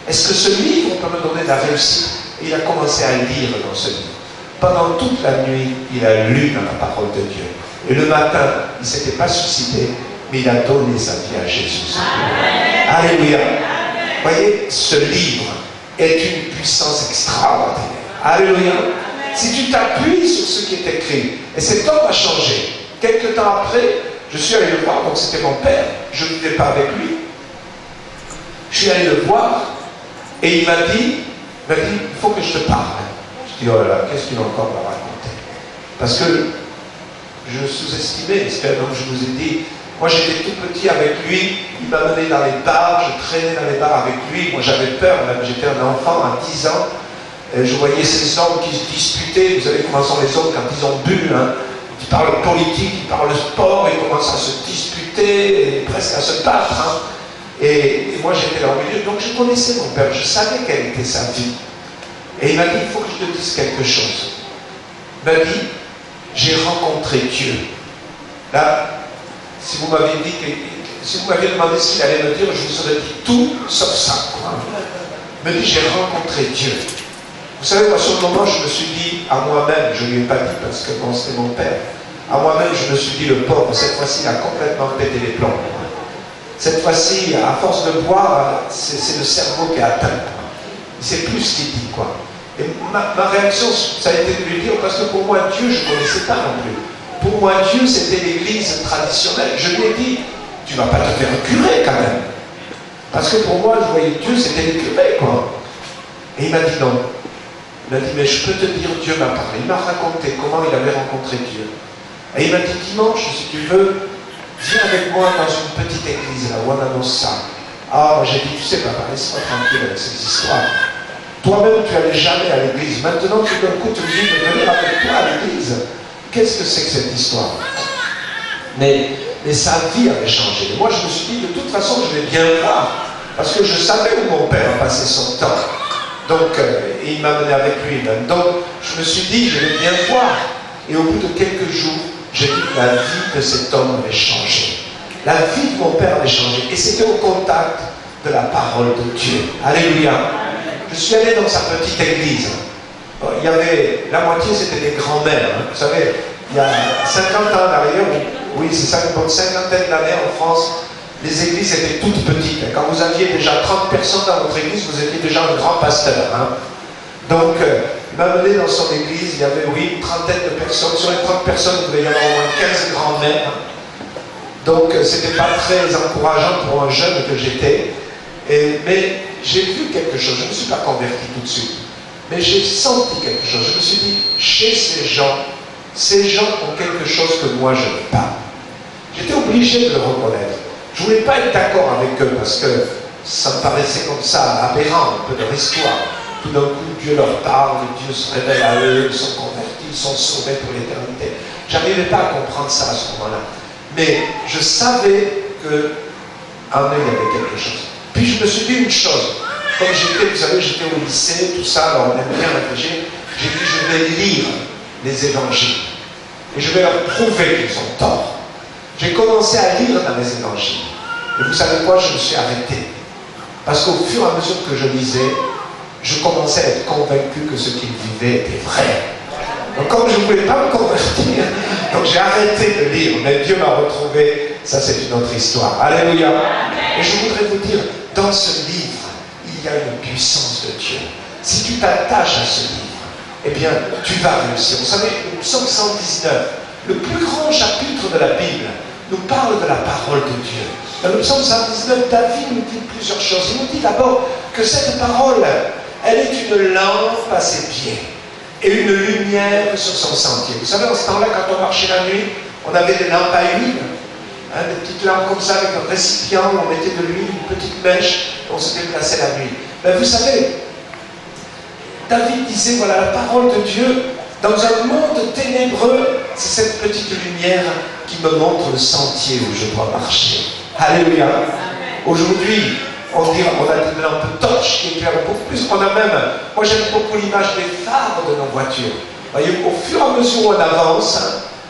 Est-ce que ce livre peut me donner de la réussite? Et il a commencé à lire dans ce livre. Pendant toute la nuit, il a lu dans la parole de Dieu. Et le matin, il ne s'était pas suicidé, mais il a donné sa vie à Jésus. Alléluia. Voyez, ce livre est une puissance extraordinaire. Alléluia. Si tu t'appuies sur ce qui est écrit, et cet homme a changé. Quelques temps après, je suis allé le voir, donc c'était mon père, je ne vivais pas avec lui. Je suis allé le voir, et il m'a dit, il faut que je te parle. Je dis, oh là là, qu'est-ce qu'il a encore à raconter? Parce que je sous-estimais, comme je vous ai dit, moi j'étais tout petit avec lui, il m'a mené dans les bars, je traînais dans les bars avec lui, moi j'avais peur, même j'étais un enfant à 10 ans, et je voyais ces hommes qui se disputaient, vous savez comment sont les hommes quand ils ont bu, hein, ils parlent politique, ils parlent sport, ils commencent à se disputer, et presque à se battre, hein. Et moi j'étais là au milieu, donc je connaissais mon père, je savais quelle était sa vie. Et il m'a dit, il faut que je te dise quelque chose. Il m'a dit, j'ai rencontré Dieu. Là, si vous m'aviez demandé ce qu'il allait me dire, je vous aurais dit tout sauf ça. Il m'a dit, j'ai rencontré Dieu. Vous savez, moi, sur le moment, je me suis dit à moi-même, je ne lui ai pas dit parce que bon, c'était mon père, à moi-même, je me suis dit, le pauvre, cette fois-ci, il a complètement pété les plombs. Cette fois-ci, à force de boire, c'est le cerveau qui est atteint. Il ne sait plus ce qu'il dit, quoi. Et ma réaction, ça a été de lui dire, parce que pour moi, Dieu, je ne connaissais pas non plus. Pour moi, Dieu, c'était l'église traditionnelle. Je lui ai dit, tu ne vas pas te faire curé quand même. Parce que pour moi, je voyais Dieu, c'était les curés, quoi. Et il m'a dit non. Il m'a dit, mais je peux te dire, Dieu m'a parlé. Il m'a raconté comment il avait rencontré Dieu. Et il m'a dit, dimanche, si tu veux, viens avec moi dans une petite église, là, où on annonce ça. Ah, j'ai dit, tu sais, papa, laisse-moi tranquille avec ces histoires. Toi-même, tu n'allais jamais à l'église. Maintenant, tu d'un coup, tu me dis de venir avec toi à l'église. Qu'est-ce que c'est que cette histoire? Mais sa vie avait changé. Moi, je me suis dit, de toute façon, je vais bien voir. Parce que je savais où mon père passait son temps. Donc, il m'a mené avec lui même. Donc, je me suis dit, je vais bien voir. Et au bout de quelques jours, j'ai vu que la vie de cet homme avait changé. La vie de mon père avait changé. Et c'était au contact de la parole de Dieu. Alléluia. Je suis allé dans sa petite église. Il y avait, la moitié c'était des grands-mères. Vous savez, il y a 50 ans en arrière, oui c'est ça, une bonne cinquantaine d'années en France, les églises étaient toutes petites. Quand vous aviez déjà 30 personnes dans votre église, vous étiez déjà un grand pasteur. Donc, il m'a mené dans son église, il y avait, oui, une trentaine de personnes. Sur les 30 personnes, il devait y avoir au moins 15 grands-mères. Donc, c'était pas très encourageant pour un jeune que j'étais. Mais j'ai vu quelque chose. Je ne me suis pas converti tout de suite. Mais j'ai senti quelque chose. Je me suis dit, chez ces gens ont quelque chose que moi je n'ai pas. J'étais obligé de le reconnaître. Je ne voulais pas être d'accord avec eux parce que ça me paraissait comme ça, aberrant, un peu leur histoire. Tout d'un coup, Dieu leur parle, Dieu se révèle à eux, ils sont convertis, ils sont sauvés pour l'éternité. Je n'arrivais pas à comprendre ça à ce moment-là. Mais je savais qu'en eux, il y avait quelque chose. Puis je me suis dit une chose. Comme j'étais, vous savez, j'étais au lycée, tout ça, alors on aime bien réfléchir. J'ai dit, je vais lire les évangiles. Et je vais leur prouver qu'ils ont tort. J'ai commencé à lire dans les évangiles. Et vous savez quoi, je me suis arrêté. Parce qu'au fur et à mesure que je lisais, je commençais à être convaincu que ce qu'ils vivaient était vrai. Donc comme je ne voulais pas me convertir, donc j'ai arrêté de lire. Mais Dieu m'a retrouvé. Ça, c'est une autre histoire. Alléluia. Et je voudrais vous dire, dans ce livre, il y a une puissance de Dieu. Si tu t'attaches à ce livre, eh bien, tu vas réussir. Vous savez, le psaume 119, le plus grand chapitre de la Bible, nous parle de la parole de Dieu. Dans le psaume 119, David nous dit plusieurs choses. Il nous dit d'abord que cette parole, elle est une lampe à ses pieds et une lumière sur son sentier. Vous savez, en ce temps-là, quand on marchait la nuit, on avait des lampes à huile. Des petites lampes comme ça avec un récipient où on mettait de l'huile, une petite mèche, on se déplaçait la nuit. Mais vous savez, David disait, voilà, la parole de Dieu, dans un monde ténébreux, c'est cette petite lumière qui me montre le sentier où je dois marcher. Alléluia. Aujourd'hui, on a des lampes torches qui éclairent beaucoup plus. On a même, moi j'aime beaucoup l'image des phares de nos voitures. Vous voyez, au fur et à mesure où on avance,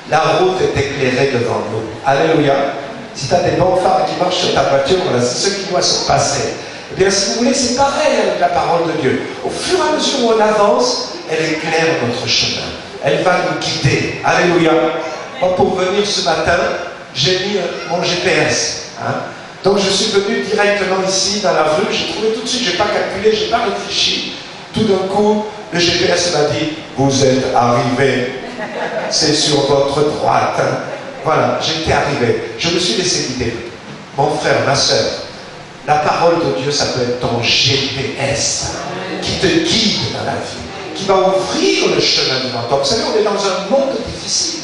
la route est éclairée devant nous. Alléluia. Si tu as des bons phares qui marchent sur ta voiture, voilà, c'est ce qui doit se passer. Eh bien, si vous voulez, c'est pareil avec la parole de Dieu. Au fur et à mesure où on avance, elle éclaire notre chemin. Elle va nous guider. Alléluia. Moi, pour venir ce matin, j'ai mis mon GPS. Donc, je suis venu directement ici, dans la rue. J'ai trouvé tout de suite, je n'ai pas calculé, je n'ai pas réfléchi. Tout d'un coup, le GPS m'a dit, vous êtes arrivé. C'est sur votre droite. Voilà, j'étais arrivé. Je me suis laissé guider. Mon frère, ma soeur, la parole de Dieu, ça peut être ton GPS qui te guide dans la vie, qui va ouvrir le chemin devant toi. Vous savez, on est dans un monde difficile.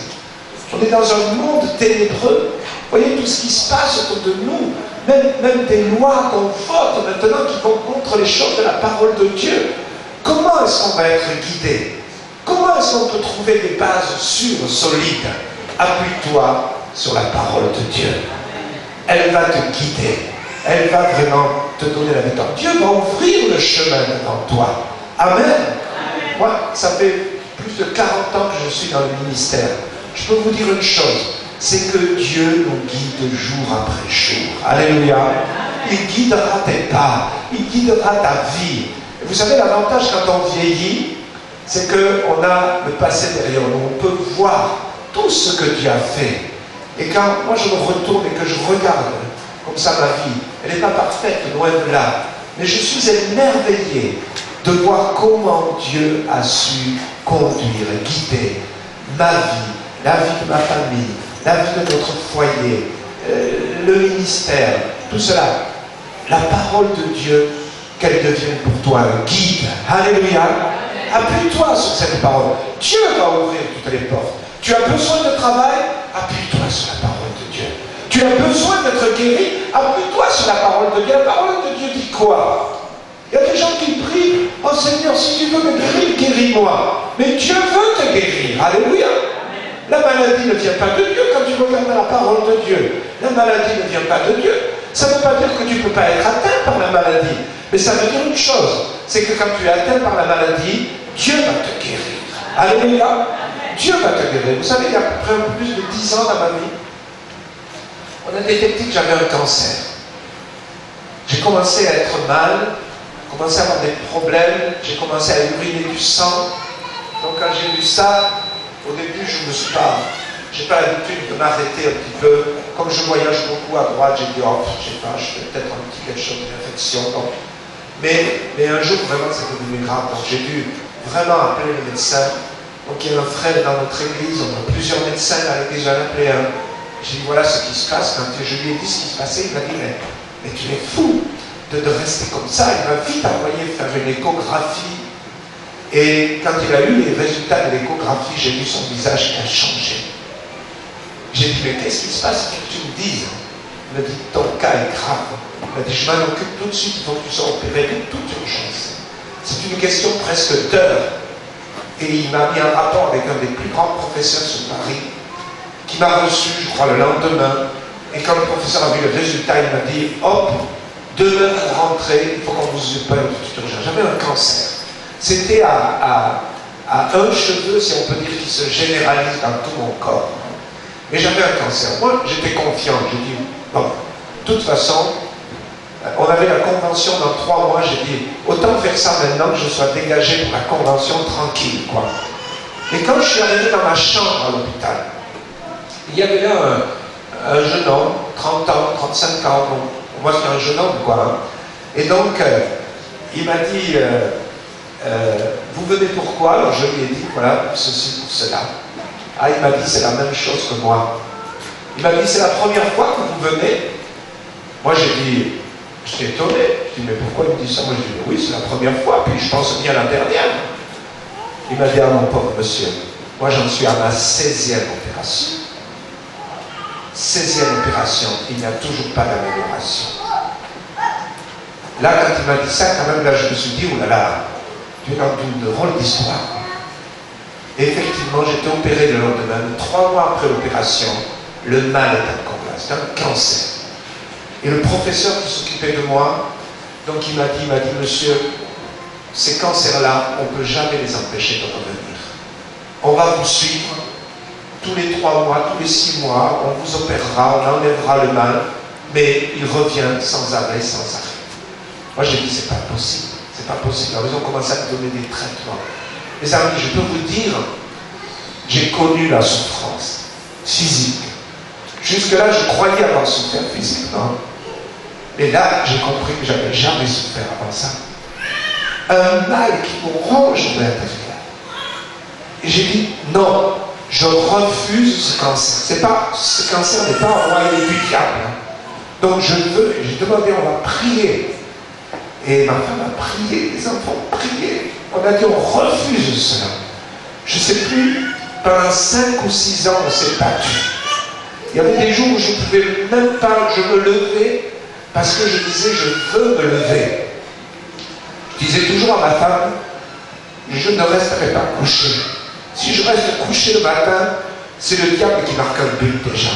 On est dans un monde ténébreux. Vous voyez tout ce qui se passe autour de nous, même des lois qu'on vote maintenant qui vont contre les choses de la parole de Dieu. Comment est-ce qu'on va être guidé? Comment est-ce qu'on peut trouver des bases sûres, solides? Appuie-toi sur la parole de Dieu. Elle va te guider. Elle va vraiment te donner la victoire. Dieu va ouvrir le chemin devant toi. Amen. Moi, ça fait plus de 40 ans que je suis dans le ministère. Je peux vous dire une chose, c'est que Dieu nous guide jour après jour. Alléluia. Il guidera tes pas. Il guidera ta vie. Et vous savez, l'avantage quand on vieillit, c'est qu'on a le passé derrière nous. On peut voir tout ce que Dieu a fait. Et quand moi je me retourne et que je regarde comme ça ma vie, elle n'est pas parfaite, loin de là. Mais je suis émerveillé de voir comment Dieu a su conduire, guider ma vie, la vie de ma famille, la vie de notre foyer, le ministère, tout cela. La parole de Dieu, qu'elle devienne pour toi un guide. Alléluia. Appuie-toi sur cette parole. Dieu va ouvrir toutes les portes. Tu as besoin de travail, appuie-toi sur la parole de Dieu. Tu as besoin d'être guéri, appuie-toi sur la parole de Dieu. La parole de Dieu dit quoi? Il y a des gens qui prient, oh Seigneur, si tu veux me guérir, guéris-moi. Mais Dieu veut te guérir. Alléluia. La maladie ne vient pas de Dieu quand tu regardes la parole de Dieu. La maladie ne vient pas de Dieu. Ça ne veut pas dire que tu ne peux pas être atteint par la maladie. Mais ça veut dire une chose, c'est que quand tu es atteint par la maladie, Dieu va te guérir. Alléluia. Dieu va te guérir. Vous savez, il y a à peu près plus de 10 ans dans ma vie, on a détecté que j'avais un cancer. J'ai commencé à être mal, commencé à avoir des problèmes, j'ai commencé à uriner du sang. Donc quand j'ai vu ça, au début, je me suis pas... J'ai pas l'habitude de m'arrêter un petit peu. Comme je voyage beaucoup à droite, j'ai dit, oh, je sais pas, je fais peut-être un petit quelque chose, une infection. Donc. Mais un jour, vraiment, c'est devenu grave. Donc j'ai dû vraiment appeler le médecin. Donc il y a un frère dans notre église, on a plusieurs médecins dans l'église, j'en ai appelé un. J'ai dit, voilà ce qui se passe. Quand je lui ai dit ce qui se passait, il m'a dit, mais tu es fou de rester comme ça. Il m'a vite envoyé faire une échographie. Et quand il a eu les résultats de l'échographie, j'ai vu son visage qui a changé. J'ai dit, mais qu'est-ce qui se passe? Il faut que tu me dises. Il m'a dit, ton cas est grave. Il m'a dit, je m'en occupe tout de suite, il faut que tu sois opéré de toute urgence. C'est une question presque d'heure. Et il m'a mis en rapport avec un des plus grands professeurs sur Paris, qui m'a reçu, je crois, le lendemain. Et quand le professeur a vu le résultat, il m'a dit, hop, demain vous rentrez, il faut qu'on vous opère de toute urgence. J'avais un cancer. C'était à un cheveu, si on peut dire, qui se généralise dans tout mon corps. Mais j'avais un cancer. Moi, j'étais confiant. J'ai dit, bon, de toute façon, on avait la convention dans 3 mois. J'ai dit, autant faire ça maintenant que je sois dégagé pour la convention tranquille, quoi. Et quand je suis arrivé dans ma chambre à l'hôpital, il y avait là un jeune homme, 30 ans, 35 ans. Bon, moi, c'est un jeune homme, quoi. Hein. Et donc, il m'a dit, vous venez pourquoi? Alors, je lui ai dit, voilà, ceci pour cela. Ah, il m'a dit, c'est la même chose que moi. Il m'a dit, c'est la première fois que vous venez. Moi, j'ai dit, j'étais étonné. Je dis, mais pourquoi il me dit ça? Moi, je dis, oui, c'est la première fois, puis je pense bien la dernière. Il m'a dit, ah, mon pauvre monsieur, moi, j'en suis à ma 16e opération. 16e opération, il n'y a toujours pas d'amélioration. Là, quand il m'a dit ça, quand même, là, je me suis dit, oh là là, tu es dans une drôle d'histoire. Et effectivement, j'étais opéré le lendemain. 3 mois après l'opération, le mal est encore là. C'est un cancer. Et le professeur qui s'occupait de moi, donc il m'a dit, monsieur, ces cancers-là, on ne peut jamais les empêcher de revenir. On va vous suivre tous les 3 mois, tous les 6 mois, on vous opérera, on enlèvera le mal, mais il revient sans arrêt, sans arrêt. Moi, j'ai dit, c'est pas possible. C'est pas possible. Alors, ils ont commencé à me donner des traitements. Mes amis, je peux vous dire, j'ai connu la souffrance physique. Jusque-là, je croyais avoir souffert physiquement. Mais là, j'ai compris que j'avais jamais souffert avant ça. Un mal qui me ronge de l'intérieur. Et j'ai dit, non, je refuse ce cancer. Ce cancer n'est pas envoyé du diable. Donc je veux, j'ai demandé, on va prier. Et ma femme a prié, les enfants ont prié. On a dit, on refuse cela. Je ne sais plus, pendant 5 ou 6 ans, on s'est battu. Il y avait des jours où je ne pouvais même pas, je me levais, parce que je disais, je veux me lever. Je disais toujours à ma femme, je ne resterai pas couché. Si je reste couché le matin, c'est le diable qui marque un but déjà.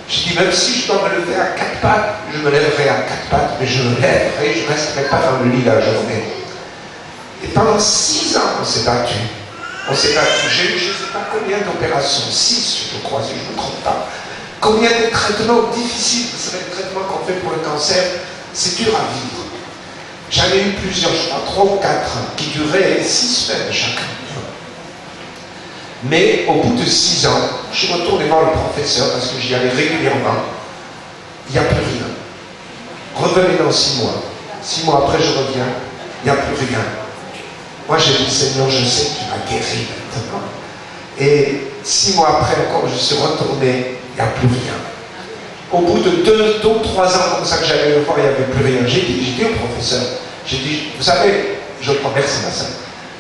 Je dis, même si je dois me lever à 4 pattes, je me lèverai à 4 pattes, mais je me lèverai, je ne resterai pas dans le lit la journée. Et pendant 6 ans, on s'est battu. On s'est battu. J'ai eu je ne sais pas combien d'opérations, 6 je crois, si je ne me trompe pas. Combien de traitements difficiles, vous savez, le traitement qu'on fait pour le cancer, c'est dur à vivre. J'en ai eu plusieurs, je crois 3 ou 4, qui duraient 6 semaines chacun. Mais au bout de 6 ans, je suis retourné voir le professeur parce que j'y allais régulièrement. Il n'y a plus rien. Revenez dans 6 mois. 6 mois après, je reviens. Il n'y a plus rien. Moi, j'ai dit, Seigneur, je sais que tu m'as guéri maintenant. Et 6 mois après, encore, je suis retourné. Il n'y a plus rien. Au bout de 2 ou 3 ans, comme ça que j'allais le voir, il n'y avait plus rien. J'ai dit au professeur, j'ai dit, vous savez, je crois, merci ma soeur,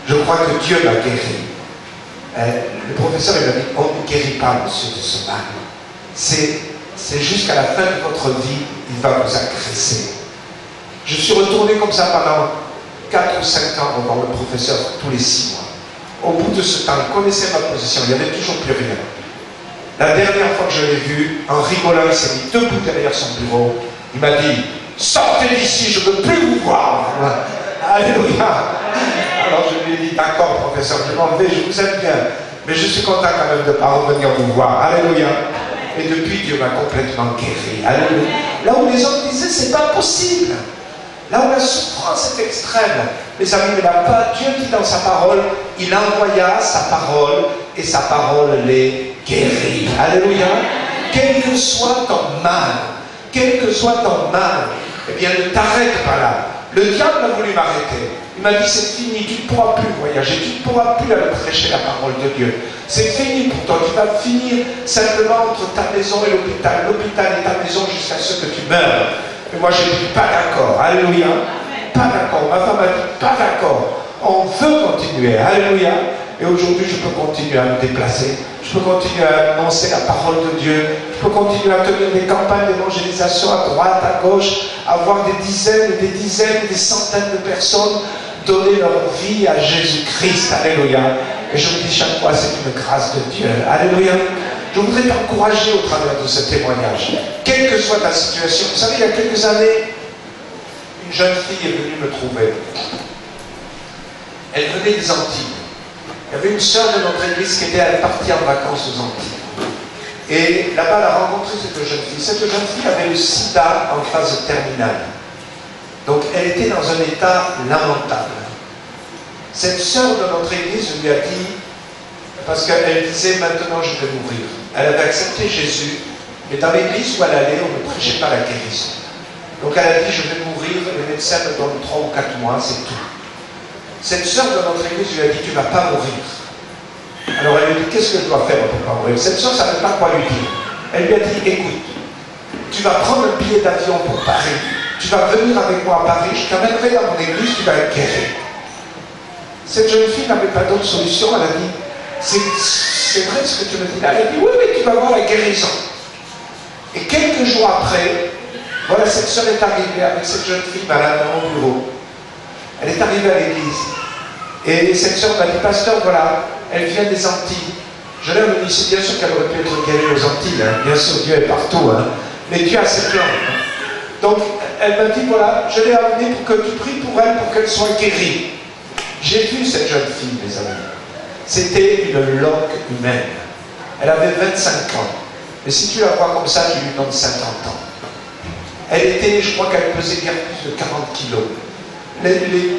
je crois que Dieu m'a guéri. Le professeur, il m'a dit, on ne guérit pas, monsieur, de ce mal. C'est jusqu'à la fin de votre vie, il va vous agresser. Je suis retourné comme ça pendant 4 ou 5 ans voir le professeur tous les 6 mois. Au bout de ce temps, il connaissait ma position, il n'y avait toujours plus rien. La dernière fois que je l'ai vu, en rigolant, il s'est mis debout derrière son bureau. Il m'a dit, sortez d'ici, je ne veux plus vous voir. Alléluia. Alors je lui ai dit, d'accord professeur, je m'en vais, je vous aime bien. Mais je suis content quand même de ne pas revenir vous voir. Alléluia. Et depuis, Dieu m'a complètement guéri. Alléluia. Là où les hommes disaient, c'est pas possible. Là où la souffrance est extrême. Mes amis, mais là-bas, Dieu dit dans sa parole, il envoya sa parole et sa parole les guérit. Alléluia. Quel que soit ton mal, quel que soit ton mal, eh bien ne t'arrête pas là. Le diable a voulu m'arrêter. Il m'a dit c'est fini, tu ne pourras plus voyager, tu ne pourras plus aller prêcher la parole de Dieu. C'est fini pour toi, tu vas finir simplement entre ta maison et l'hôpital. L'hôpital et ta maison jusqu'à ce que tu meurs. Mais moi j'ai dit pas d'accord, alléluia. Pas d'accord, ma femme a dit pas d'accord. On veut continuer, alléluia. Et aujourd'hui je peux continuer à me déplacer. Je peux continuer à annoncer la parole de Dieu. Je peux continuer à tenir des campagnes d'évangélisation à droite, à gauche, à voir des dizaines, des centaines de personnes donner leur vie à Jésus-Christ. Alléluia. Et je me dis chaque fois, c'est une grâce de Dieu. Alléluia. Je voudrais t'encourager au travers de ce témoignage. Quelle que soit ta situation. Vous savez, il y a quelques années, une jeune fille est venue me trouver. Elle venait des Antilles. Il y avait une sœur de notre église qui était partie en vacances aux Antilles. Et là-bas, elle a rencontré cette jeune fille. Cette jeune fille avait le sida en phase terminale. Donc, elle était dans un état lamentable. Cette sœur de notre église lui a dit, parce qu'elle disait, maintenant je vais mourir. Elle avait accepté Jésus, mais dans l'église où elle allait, on ne prêchait pas la guérison. Donc, elle a dit, je vais mourir, les médecins me donnent 3 ou 4 mois, c'est tout. Cette sœur de notre église lui a dit, tu ne vas pas mourir. Alors elle lui a dit, qu'est-ce que je dois faire pour ne pas mourir? Cette sœur ne savait pas quoi lui dire. Elle lui a dit, écoute, tu vas prendre un billet d'avion pour Paris, tu vas venir avec moi à Paris, je t'amènerai dans mon église, tu vas être guéri. Cette jeune fille n'avait pas d'autre solution, elle a dit, c'est vrai ce que tu me dis là? Elle a dit, oui, mais tu vas voir la guérison. Et quelques jours après, voilà, cette sœur est arrivée avec cette jeune fille malade dans mon bureau. Elle est arrivée à l'église. Et cette sœur m'a dit, pasteur, voilà, elle vient des Antilles. Je l'ai amenée ici, bien sûr qu'elle aurait pu être guérie aux Antilles, hein. Bien sûr, Dieu est partout, hein. Mais Dieu a ses plans. Hein. Donc, elle m'a dit, voilà, je l'ai amenée pour que tu pries pour elle, pour qu'elle soit guérie. J'ai vu cette jeune fille, mes amis. C'était une loque humaine. Elle avait 25 ans. Mais si tu la vois comme ça, tu lui donnes 50 ans. Elle était, je crois qu'elle pesait bien plus de 40 kilos.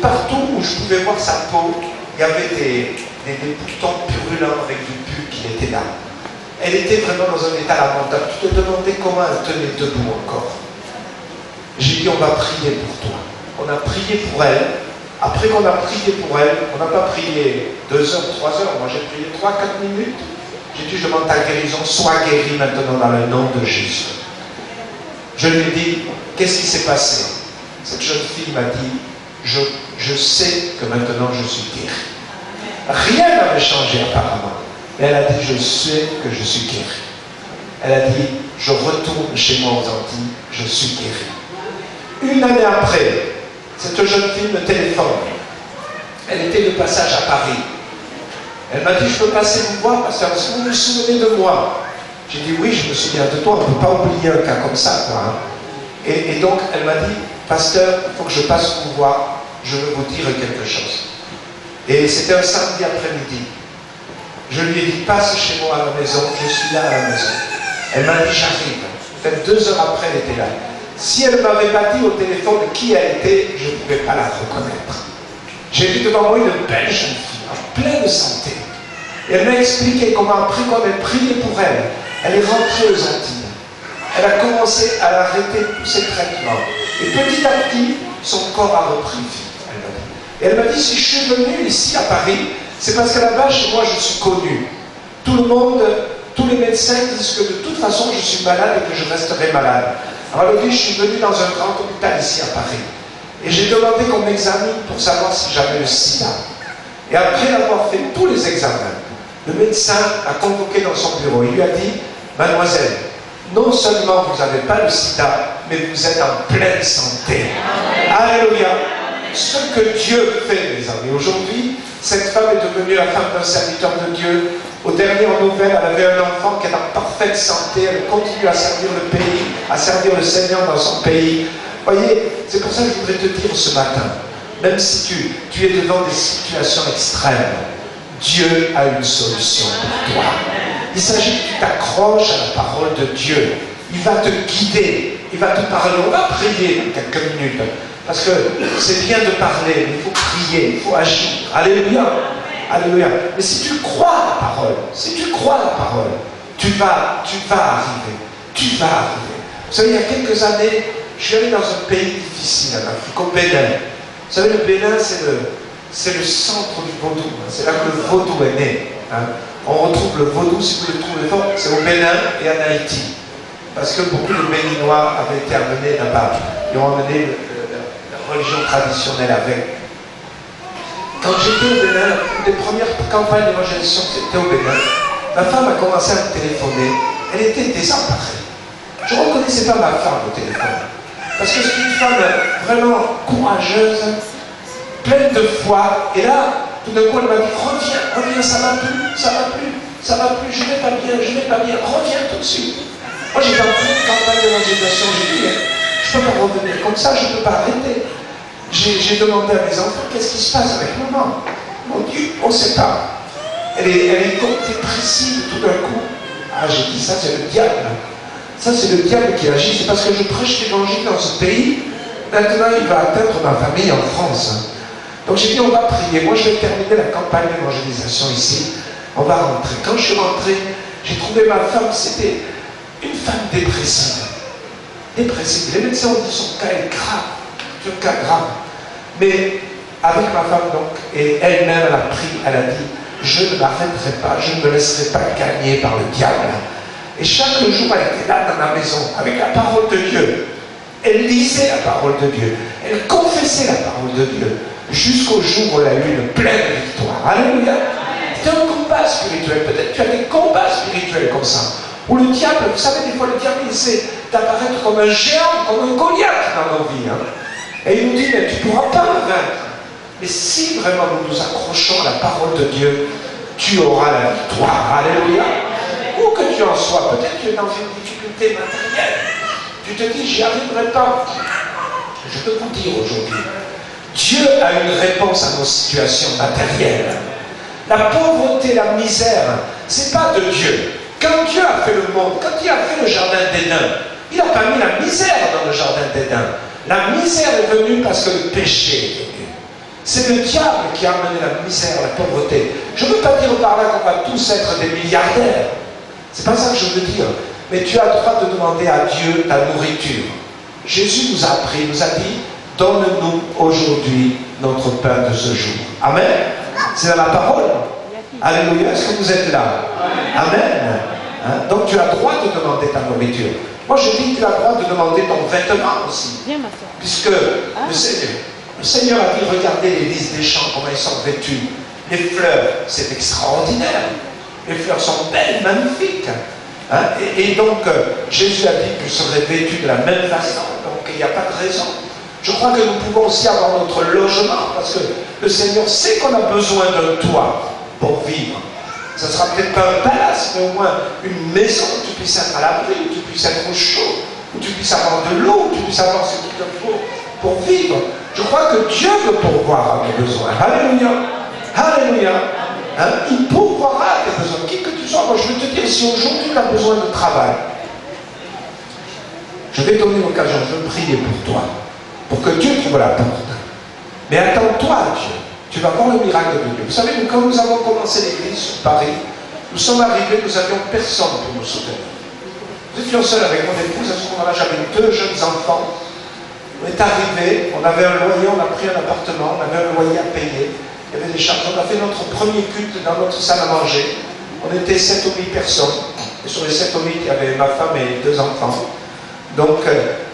Partout où je pouvais voir sa peau, il y avait des boutons purulents avec du pus qui étaient là. Elle était vraiment dans un état lamentable. Tu te demandais comment elle tenait debout encore. J'ai dit, on va prier pour toi. On a prié pour elle. Après qu'on a prié pour elle, on n'a pas prié 2 heures, 3 heures. Moi, j'ai prié 3-4 minutes. J'ai dit, je demande ta guérison. Sois guérie maintenant dans le nom de Jésus. Je lui ai dit, qu'est-ce qui s'est passé? Cette jeune fille m'a dit, je sais que maintenant je suis guérie. Rien n'avait changé apparemment. Mais elle a dit, je sais que je suis guérie. Elle a dit, je retourne chez moi aux Antilles, je suis guérie. Une année après, cette jeune fille me téléphone. Elle était de passage à Paris. Elle m'a dit, je peux passer vous voir parce que vous vous souvenez de moi. J'ai dit, oui, je me souviens de toi, on ne peut pas oublier un cas comme ça, quoi. Hein. Et donc, elle m'a dit, pasteur, il faut que je passe vous voir, je veux vous dire quelque chose. Et c'était un samedi après-midi. Je lui ai dit, passe chez moi à la maison, je suis là à la maison. Elle m'a dit, j'arrive. Peut-être 2 heures après, elle était là. Si elle ne m'avait pas dit au téléphone qui elle était, je ne pouvais pas la reconnaître. J'ai vu devant moi une belle jeune fille, en pleine santé. Et elle m'a expliqué comment, après qu'on ait prié pour elle, elle est rentrée aux Antilles. Elle a commencé à arrêter tous ses traitements. Et petit à petit, son corps a repris vie. Et elle m'a dit, si je suis venue ici à Paris, c'est parce que là-bas, chez moi, je suis connue. Tout le monde, tous les médecins disent que de toute façon, je suis malade et que je resterai malade. Alors elle dit, je suis venue dans un grand hôpital ici à Paris. Et j'ai demandé qu'on m'examine pour savoir si j'avais le sida. Et après avoir fait tous les examens, le médecin a convoqué dans son bureau. Il lui a dit, mademoiselle, non seulement vous n'avez pas le sida, mais vous êtes en pleine santé. Alléluia. Ce que Dieu fait, mes amis. Aujourd'hui, cette femme est devenue la femme d'un serviteur de Dieu. Aux dernières nouvelles, elle avait un enfant qui est en parfaite santé. Elle continue à servir le pays, à servir le Seigneur dans son pays. Voyez, c'est pour ça que je voudrais te dire ce matin, même si tu es devant des situations extrêmes, Dieu a une solution pour toi. Il s'agit que tu t'accroches à la parole de Dieu. Il va te guider, il va te parler. On va prier dans quelques minutes. Parce que c'est bien de parler, mais il faut prier, il faut agir. Alléluia. Alléluia. Mais si tu crois à la parole, si tu crois à la parole, tu vas arriver. Tu vas arriver. Vous savez, il y a quelques années, je suis allé dans un pays difficile en Afrique, au Bénin. Vous savez, le Bénin, c'est le centre du vaudou. C'est là que le vaudou est né. On retrouve le vaudou, si vous le trouvez fort, c'est au Bénin et en Haïti. Parce que beaucoup de Béninois avaient été amenés là-bas. Ils ont amené la religion traditionnelle avec. Quand j'étais au Bénin, une des premières campagnes d'évangélisation, c'était au Bénin. Ma femme a commencé à me téléphoner. Elle était désemparée. Je ne reconnaissais pas ma femme au téléphone. Parce que c'est une femme vraiment courageuse, pleine de foi. Et là, tout d'un coup, elle m'a dit, reviens, ça va plus, je ne vais pas bien, reviens tout de suite. Moi, j'étais en pleine campagne d'évangélisation, j'ai dit, je ne peux pas revenir comme ça, je ne peux pas arrêter. J'ai demandé à mes enfants, qu'est-ce qui se passe avec maman? Mon Dieu, on ne sait pas. Elle est dépressive tout d'un coup. Ah, j'ai dit, ça c'est le diable. Ça c'est le diable qui agit. C'est parce que je prêche l'évangile dans ce pays. Maintenant, il va atteindre ma famille en France. Donc j'ai dit, on va prier. Moi, je vais terminer la campagne d'évangélisation ici. On va rentrer. Quand je suis rentré, j'ai trouvé ma femme, c'était une femme dépressive. Dépressive. Les médecins ont dit, son cas est grave. C'est un cas grave. Mais avec ma femme, donc, et elle-même, elle a pris, elle a dit, je ne m'arrêterai pas, je ne me laisserai pas gagner par le diable. Et chaque jour, elle était là dans la maison, avec la parole de Dieu. Elle lisait la parole de Dieu. Elle confessait la parole de Dieu. Jusqu'au jour où elle a eu une pleine victoire. Alléluia. C'est un combat spirituel. Peut-être tu as des combats spirituels comme ça. Où le diable, vous savez, des fois, le diable, il essaie d'apparaître comme un géant, comme un Goliath dans nos vies. Et il nous dit, mais tu ne pourras pas me vaincre. Mais si vraiment nous nous accrochons à la parole de Dieu, tu auras la victoire. Alléluia. Où que tu en sois, peut-être tu es dans une difficulté matérielle. Tu te dis, j'y arriverai pas. Je peux vous dire aujourd'hui, Dieu a une réponse à nos situations matérielles. La pauvreté, la misère, c'est pas de Dieu. Quand Dieu a fait le monde, quand il a fait le jardin d'Éden, il n'a pas mis la misère dans le jardin d'Éden. La misère est venue parce que le péché est venu. C'est le diable qui a amené la misère, la pauvreté. Je ne veux pas dire par là qu'on va tous être des milliardaires. C'est pas ça que je veux dire. Mais tu as le droit de demander à Dieu ta nourriture. Jésus nous a appris, nous a dit, donne-nous aujourd'hui notre pain de ce jour. Amen. C'est dans la parole. Alléluia. Est-ce que vous êtes là? Amen. Donc tu as le droit de demander ta nourriture. Moi je dis que tu as le droit de demander ton vêtement aussi. Puisque le Seigneur a dit, regardez les lys des champs, comment ils sont vêtus. Les fleurs, c'est extraordinaire. Les fleurs sont belles, magnifiques. Et donc, Jésus a dit que je serais vêtu de la même façon. Donc, il n'y a pas de raison. Je crois que nous pouvons aussi avoir notre logement, parce que le Seigneur sait qu'on a besoin d'un toit pour vivre. Ça ne sera peut-être pas un palace, mais au moins une maison où tu puisses être à l'abri, où tu puisses être au chaud, où tu puisses avoir de l'eau, où tu puisses avoir ce qu'il te faut pour vivre. Je crois que Dieu veut pourvoir à nos besoins. Alléluia. Alléluia. Il pourvoira à tes besoins. Qui que tu sois, moi je veux te dire, si aujourd'hui tu as besoin de travail, je vais donner l'occasion, je veux prier pour toi, pour que Dieu t'ouvre la porte. Mais attends-toi à Dieu. Tu vas voir le miracle de Dieu. Vous savez, quand nous avons commencé l'église sur Paris, nous sommes arrivés, nous n'avions personne pour nous soutenir. Nous étions seuls avec mon épouse, à ce moment-là j'avais 2 jeunes enfants. On est arrivés, on avait un loyer, on a pris un appartement, on avait un loyer à payer. Il y avait des charges. On a fait notre premier culte dans notre salle à manger. On était 7 ou 8 personnes. Et sur les 7 ou 8, il y avait ma femme et 2 enfants. Donc,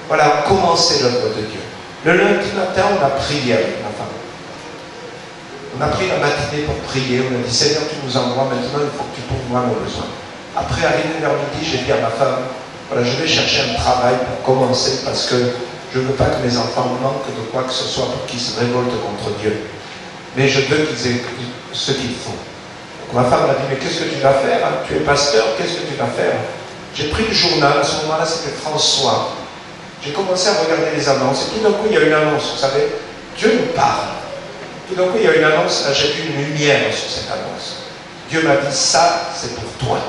voilà, on commençait l'œuvre de Dieu. Le lundi matin, on a prié avec ma femme. On a pris la matinée pour prier. On a dit, Seigneur, tu nous envoies maintenant, il faut que tu pourvoies nos besoins. Après, arrivé vers midi, j'ai dit à ma femme, voilà, je vais chercher un travail pour commencer parce que je ne veux pas que mes enfants manquent de quoi que ce soit pour qu'ils se révoltent contre Dieu. Mais je veux qu'ils aient ce qu'il faut. Donc ma femme m'a dit, mais qu'est-ce que tu vas faire? Tu es pasteur, qu'est-ce que tu vas faire? J'ai pris le journal, à ce moment-là c'était François. J'ai commencé à regarder les annonces et tout d'un coup il y a une annonce, vous savez, Dieu nous parle. Tout d'un coup, il y a une annonce, là, j'ai vu une lumière sur cette annonce. Dieu m'a dit, ça, c'est pour toi.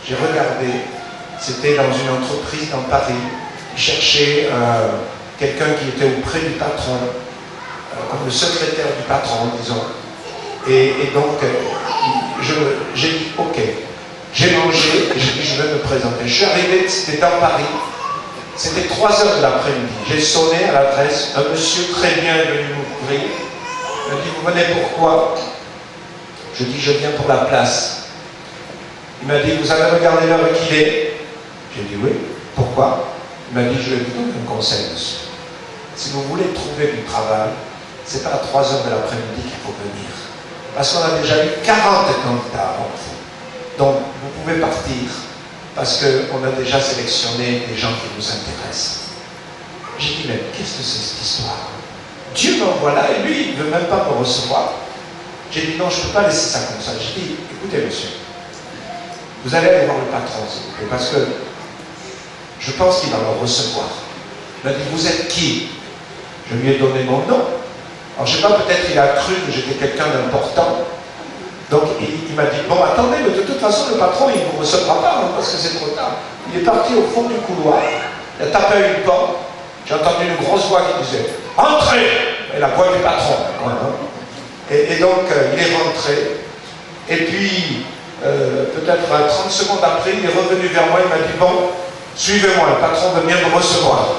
J'ai regardé, c'était dans une entreprise dans Paris. Ils cherchaient quelqu'un qui était auprès du patron, comme le secrétaire du patron, disons. Et donc, j'ai dit, ok. J'ai mangé et j'ai dit, je vais me présenter. Je suis arrivé, c'était dans Paris. C'était 3h de l'après-midi. J'ai sonné à l'adresse. Un monsieur très bien est venu m'ouvrir. Il m'a dit, vous venez pourquoi? Je dis, je viens pour la place. Il m'a dit, vous avez regardé l'heure qu'il est? J'ai dit, oui. Pourquoi? Il m'a dit, je vais vous donner un conseil, monsieur. Si vous voulez trouver du travail, c'est pas à 3h de l'après-midi qu'il faut venir. Parce qu'on a déjà eu 40 candidats avant vous. Donc, vous pouvez partir parce qu'on a déjà sélectionné des gens qui nous intéressent. J'ai dit, mais qu'est-ce que c'est cette histoire? Dieu m'envoie là et lui, il ne veut même pas me recevoir. J'ai dit, non, je ne peux pas laisser ça comme ça. J'ai dit, écoutez, monsieur, vous allez aller voir le patron, s'il vous plaît, parce que je pense qu'il va me recevoir. Il m'a dit, vous êtes qui? Je lui ai donné mon nom. Alors, je ne sais pas, peut-être qu'il a cru que j'étais quelqu'un d'important. Donc, il m'a dit, bon, attendez, mais de toute façon, le patron, il ne vous recevra pas, hein, parce que c'est trop tard. Il est parti au fond du couloir, il a tapé à une porte, j'ai entendu une grosse voix qui disait, entrez! Et la voix du patron. Hein. Et donc, il est rentré, et puis, peut-être 30 secondes après, il est revenu vers moi, il m'a dit, bon, suivez-moi, le patron veut bien me recevoir.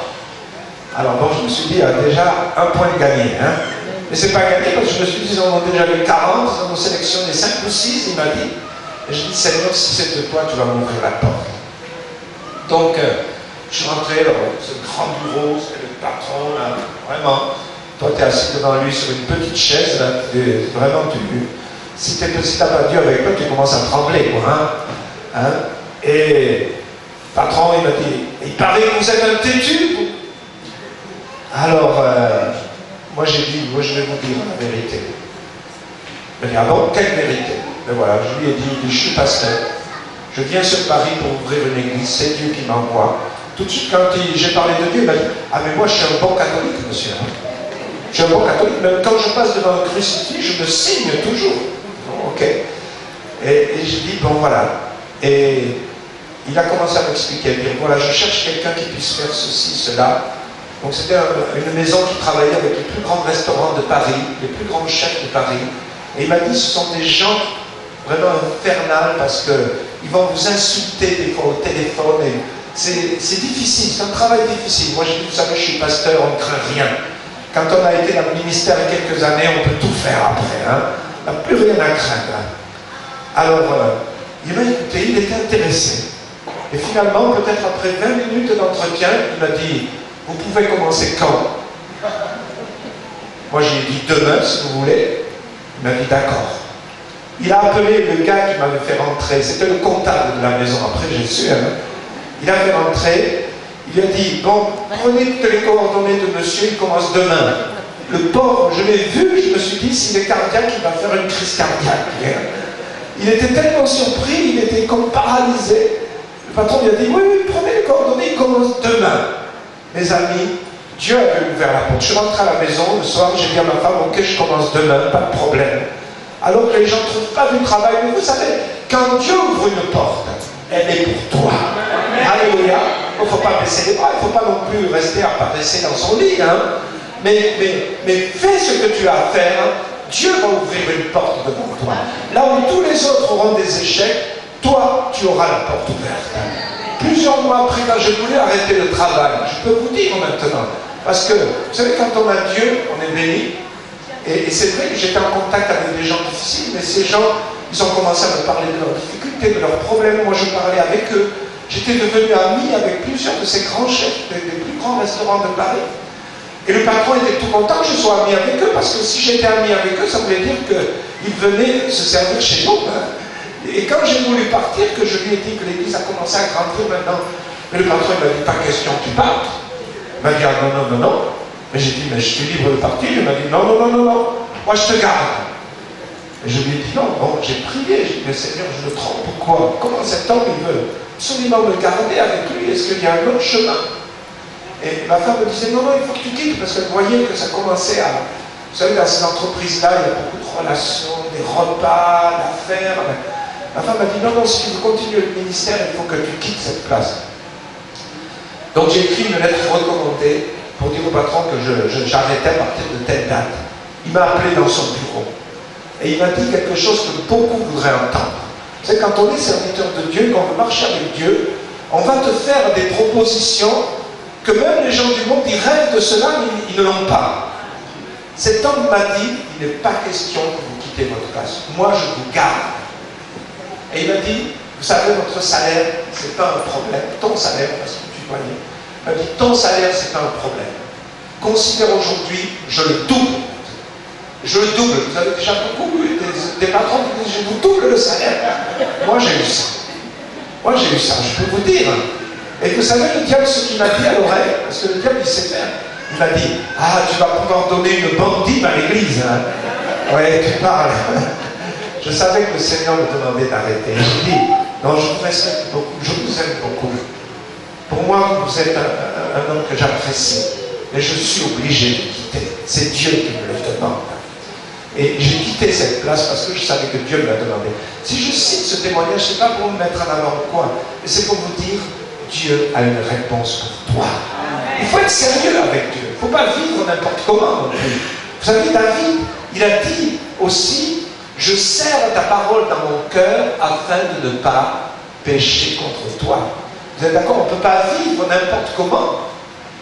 Alors, bon, je me suis dit, déjà, un point de gagné, hein. Mais c'est pas gagné parce que je me suis dit, ils en ont déjà eu 40, ils en ont sélectionné 5 ou 6, il m'a dit. Et je dis, Seigneur, si c'est de toi, tu vas m'ouvrir la porte. Donc, je suis rentré dans ce grand bureau, c'est le patron, là, vraiment. Toi, tu es assis devant lui sur une petite chaise, là, vraiment, si tu n'as pas Dieu avec toi, tu commences à trembler, quoi. Hein? Et le patron, il m'a dit, il paraît que vous êtes un têtu. Alors, moi j'ai dit, moi je vais vous dire la vérité. Il m'a dit, ah bon, quelle vérité? Mais voilà, je lui ai dit, je suis pasteur, je viens sur Paris pour ouvrir une église, c'est Dieu qui m'envoie. Tout de suite, quand j'ai parlé de Dieu, il m'a dit, ah mais moi je suis un bon catholique, monsieur. Je suis un bon catholique, même quand je passe devant un crucifix, je me signe toujours. Ok. Et j'ai dit, bon voilà. Et il a commencé à m'expliquer, dire, voilà, je cherche quelqu'un qui puisse faire ceci, cela. Donc c'était une maison qui travaillait avec les plus grands restaurants de Paris, les plus grands chefs de Paris. Et il m'a dit, ce sont des gens vraiment infernales parce qu'ils vont vous insulter des fois au téléphone. C'est difficile, c'est un travail difficile. Moi, je dis, vous savez, je suis pasteur, on ne craint rien. Quand on a été dans le ministère il y a quelques années, on peut tout faire après. Hein. On n'a plus rien à craindre. Alors, il m'a écouté, il était intéressé. Et finalement, peut-être après 20 minutes d'entretien, il m'a dit, vous pouvez commencer quand? Moi, j'ai dit demain, si vous voulez. Il m'a dit d'accord. Il a appelé le gars qui m'avait fait rentrer. C'était le comptable de la maison. Après, j'ai su. Hein. Il a fait rentrer. Il a dit, bon, prenez toutes les coordonnées de monsieur, il commence demain. Le pauvre, je l'ai vu, je me suis dit, s'il est cardiaque, il va faire une crise cardiaque. Il était tellement surpris, il était comme paralysé. Le patron lui a dit, oui, prenez les coordonnées, il commence demain. Mes amis, Dieu avait ouvert la porte. Je suis rentré à la maison, le soir, j'ai dit à ma femme, ok, je commence demain, pas de problème. Alors que les gens ne trouvent pas du travail. Mais vous savez, quand Dieu ouvre une porte, elle est pour toi. Alléluia. Il ne faut pas baisser les bras, il ne faut pas non plus rester à paresser dans son lit. Hein. Mais fais ce que tu as à faire. Dieu va ouvrir une porte devant toi. Là où tous les autres auront des échecs, toi, tu auras la porte ouverte. Plusieurs mois après, quand j'ai voulu arrêter le travail, je peux vous dire maintenant, parce que, vous savez, quand on a Dieu, on est béni, et c'est vrai que j'étais en contact avec des gens difficiles, mais ces gens, ils ont commencé à me parler de leurs difficultés, de leurs problèmes, moi je parlais avec eux, j'étais devenu ami avec plusieurs de ces grands chefs des plus grands restaurants de Paris, et le patron était tout content que je sois ami avec eux, parce que si j'étais ami avec eux, ça voulait dire qu'ils venaient se servir chez nous, hein. Et quand j'ai voulu partir, que je lui ai dit que l'église a commencé à grandir maintenant, mais le patron il m'a dit, pas question, tu partes. Il m'a dit, ah non, non, non, non. Mais j'ai dit, mais je suis libre de partir. Il m'a dit, non, non, non, non, non, moi je te garde. Et je lui ai dit, non, bon, j'ai prié, j'ai dit, mais Seigneur, je me trompe, pourquoi? Comment cet homme, il veut absolument me garder avec lui? Est-ce qu'il y a un autre chemin? Et ma femme me disait, non, non, il faut que tu quittes, parce qu'elle voyait que ça commençait Vous savez, dans ces entreprises-là, il y a beaucoup de relations, des repas, d'affaires. Ma femme m'a dit, non, si tu veux continuer le ministère, il faut que tu quittes cette place. Donc j'ai écrit une lettre recommandée pour dire au patron que j'arrêtais à partir de telle date. Il m'a appelé dans son bureau. Et il m'a dit quelque chose que beaucoup voudraient entendre. C'est quand on est serviteur de Dieu, quand on veut marcher avec Dieu, on va te faire des propositions que même les gens du monde, ils rêvent de cela, mais ils ne l'ont pas. Cet homme m'a dit, il n'est pas question que vous quittez votre place. Moi, je vous garde. Et il m'a dit, vous savez, votre salaire, c'est pas un problème. Ton salaire, parce que tu voyais. Il m'a dit, ton salaire, c'est pas un problème. Considère aujourd'hui, je le double. Je le double. Vous avez déjà beaucoup eu des patrons qui disent, je vous double le salaire. Moi, j'ai eu ça. Moi, j'ai eu ça, je peux vous dire. Et vous savez, le diable, ce qu'il m'a dit à l'oreille, parce que le diable, il sait faire. Il m'a dit, ah, tu vas pouvoir donner une bandite à l'église. Hein. Ouais, tu parles. Je savais que le Seigneur me demandait d'arrêter. Je dis, non, je vous respecte beaucoup, je vous aime beaucoup. Pour moi, vous êtes un homme que j'apprécie. Mais je suis obligé de quitter. C'est Dieu qui me le demande. Et j'ai quitté cette place parce que je savais que Dieu me l'a demandé. Si je cite ce témoignage, ce n'est pas pour me mettre en avant quoi, mais c'est pour vous dire, Dieu a une réponse pour toi. Il faut être sérieux avec Dieu. Il ne faut pas vivre n'importe comment non plus. Vous savez, David, il a dit aussi, je serre ta parole dans mon cœur afin de ne pas pécher contre toi. Vous êtes d'accord? On ne peut pas vivre n'importe comment.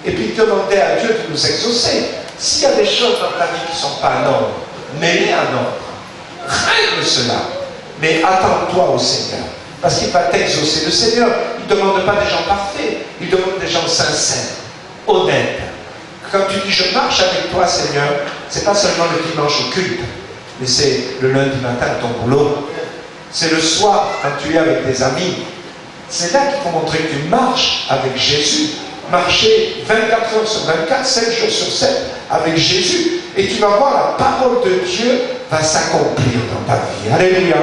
Et puis demander à Dieu de nous exaucer. S'il y a des choses dans ta vie qui ne sont pas en ordre, mets-les en ordre. Règle cela. Mais attends-toi au Seigneur. Parce qu'il va t'exaucer. Le Seigneur, il ne demande pas des gens parfaits. Il demande des gens sincères, honnêtes. Quand tu dis je marche avec toi, Seigneur, ce n'est pas seulement le dimanche au culte, mais c'est le lundi matin à ton boulot. C'est le soir quand tu es avec tes amis. C'est là qu'il faut montrer que tu marches avec Jésus. Marcher 24 heures sur 24, 7 jours sur 7 avec Jésus. Et tu vas voir la parole de Dieu va s'accomplir dans ta vie. Alléluia.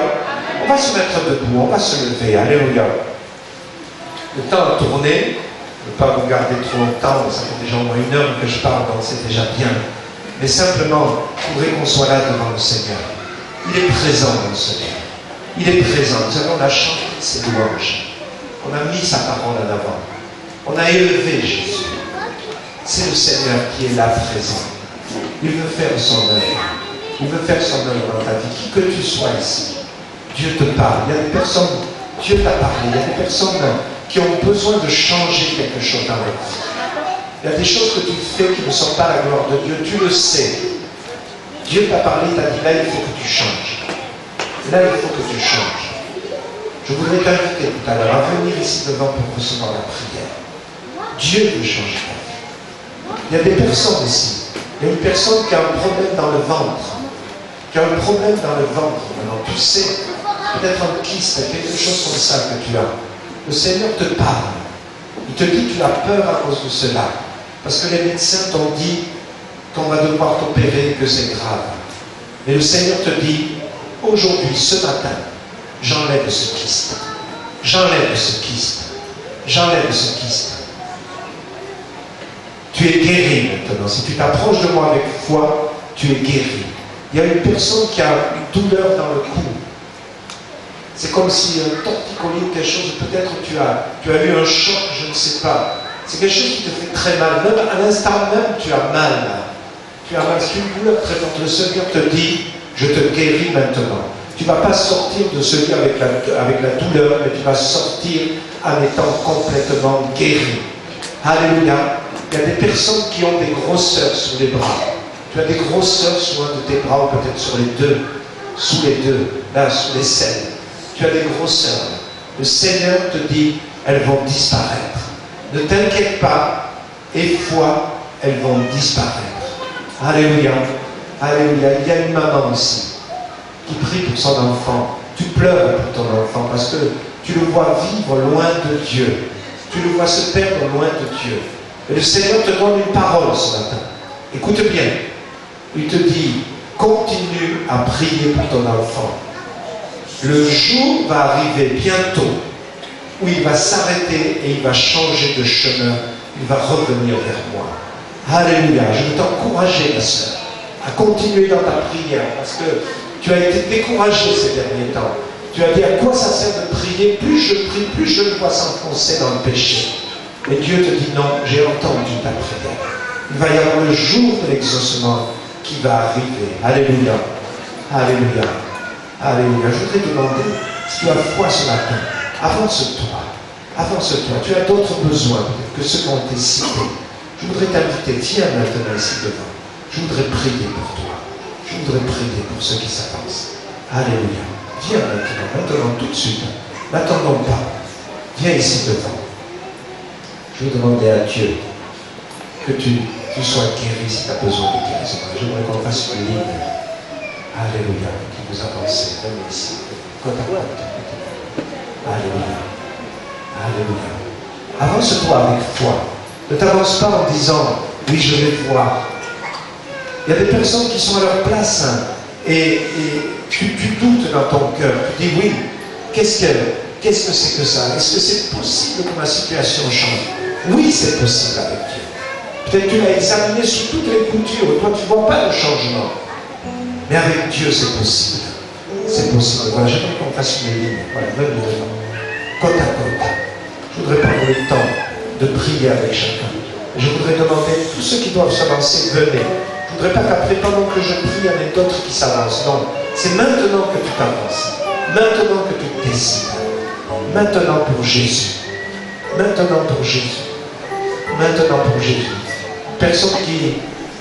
On va se mettre debout, on va se lever. Alléluia. Le temps a tourné. Je ne veux pas vous garder trop longtemps, ça fait déjà au moins 1 heure que je parle, donc c'est déjà bien. Mais simplement, je voudrais qu'on soit là devant le Seigneur. Il est présent dans le Seigneur. Il est présent. Nous savez, on a chanté ses louanges. On a mis sa parole en avant. On a élevé Jésus. C'est le Seigneur qui est là présent. Il veut faire son œuvre. Il veut faire son œuvre dans ta vie. Qui que tu sois ici, Dieu te parle. Il y a des personnes, Dieu t'a parlé. Il y a des personnes qui ont besoin de changer quelque chose dans leur vie. Il y a des choses que tu fais qui ne sont pas la gloire de Dieu. Tu le sais. Dieu t'a parlé, t'a dit, là, il faut que tu changes. Là, il faut que tu changes. Je voudrais t'inviter tout à l'heure à venir ici devant pour recevoir la prière. Dieu veut changer ta vie. Il y a des personnes ici. Il y a une personne qui a un problème dans le ventre. Qui a un problème dans le ventre. Maintenant, tu sais, peut-être un kyste, quelque chose comme ça que tu as. Le Seigneur te parle. Il te dit que tu as peur à cause de cela. Parce que les médecins t'ont dit qu'on va devoir t'opérer, que c'est grave. Mais le Seigneur te dit, aujourd'hui, ce matin, j'enlève ce kyste. J'enlève ce kyste. J'enlève ce kyste. Tu es guéri maintenant. Si tu t'approches de moi avec foi, tu es guéri. Il y a une personne qui a une douleur dans le cou. C'est comme si un torticolis ou quelque chose, peut-être tu as eu un choc, je ne sais pas. C'est quelque chose qui te fait très mal. Même à l'instant même, tu as mal. Tu as mal. C'est une douleur très forte. Le Seigneur te dit, je te guéris maintenant. Tu ne vas pas sortir de ce lit avec la douleur, mais tu vas sortir en étant complètement guéri. Alléluia. Il y a des personnes qui ont des grosseurs sur les bras. Tu as des grosseurs sur un de tes bras, ou peut-être sur les deux, sous les deux, là, sous les selles. Tu as des grosseurs. Le Seigneur te dit, elles vont disparaître. Ne t'inquiète pas, et foi, elles vont disparaître. Alléluia. Alléluia. Il y a une maman aussi qui prie pour son enfant. Tu pleures pour ton enfant parce que tu le vois vivre loin de Dieu. Tu le vois se perdre loin de Dieu. Et le Seigneur te donne une parole ce matin. Écoute bien. Il te dit, continue à prier pour ton enfant. Le jour va arriver bientôt où il va s'arrêter et il va changer de chemin. Il va revenir vers moi. Alléluia. Je veux t'encourager, ma soeur, à continuer dans ta prière, parce que tu as été découragé ces derniers temps. Tu as dit à quoi ça sert de prier? Plus je prie, plus je me vois s'enfoncer dans le péché. Et Dieu te dit non, j'ai entendu ta prière. Il va y avoir le jour de l'exaucement qui va arriver. Alléluia. Alléluia. Alléluia. Je voudrais demander si tu as foi ce matin. Avance-toi. Avance-toi. Tu as d'autres besoins que ceux qui ont été cités. Je voudrais t'inviter. Viens maintenant ici devant. Je voudrais prier pour toi. Je voudrais prier pour ceux qui s'avancent. Alléluia. Viens maintenant tout de suite. N'attendons pas. Viens ici devant. Je vais demander à Dieu que tu sois guéri si tu as besoin de guérison. J'aimerais qu'on fasse une ligne. Alléluia. Qui vous avancez. Venez ici. Côte à côte. Alléluia. Alléluia. Avance-toi avec foi. Ne t'avance pas en disant oui, je vais voir. Il y a des personnes qui sont à leur place et tu doutes dans ton cœur. Tu dis oui, qu'est-ce que c'est que ça? Est-ce que c'est possible que ma situation change? Oui, c'est possible avec Dieu. Peut-être que tu l'as examiné sur toutes les coutures. Toi, tu ne vois pas le changement. Mais avec Dieu, c'est possible. C'est possible. Voilà, j'aimerais qu'on fasse une ligne. Voilà, même côte à côte. Je voudrais prendre le temps de prier avec chacun. Je voudrais demander tous ceux qui doivent s'avancer, venez. Je ne voudrais pas qu'après, pendant que je prie, il y en ait d'autres qui s'avancent. Non, c'est maintenant que tu t'avances. Maintenant que tu décides. Maintenant pour Jésus. Maintenant pour Jésus. Maintenant pour Jésus. Une personne qui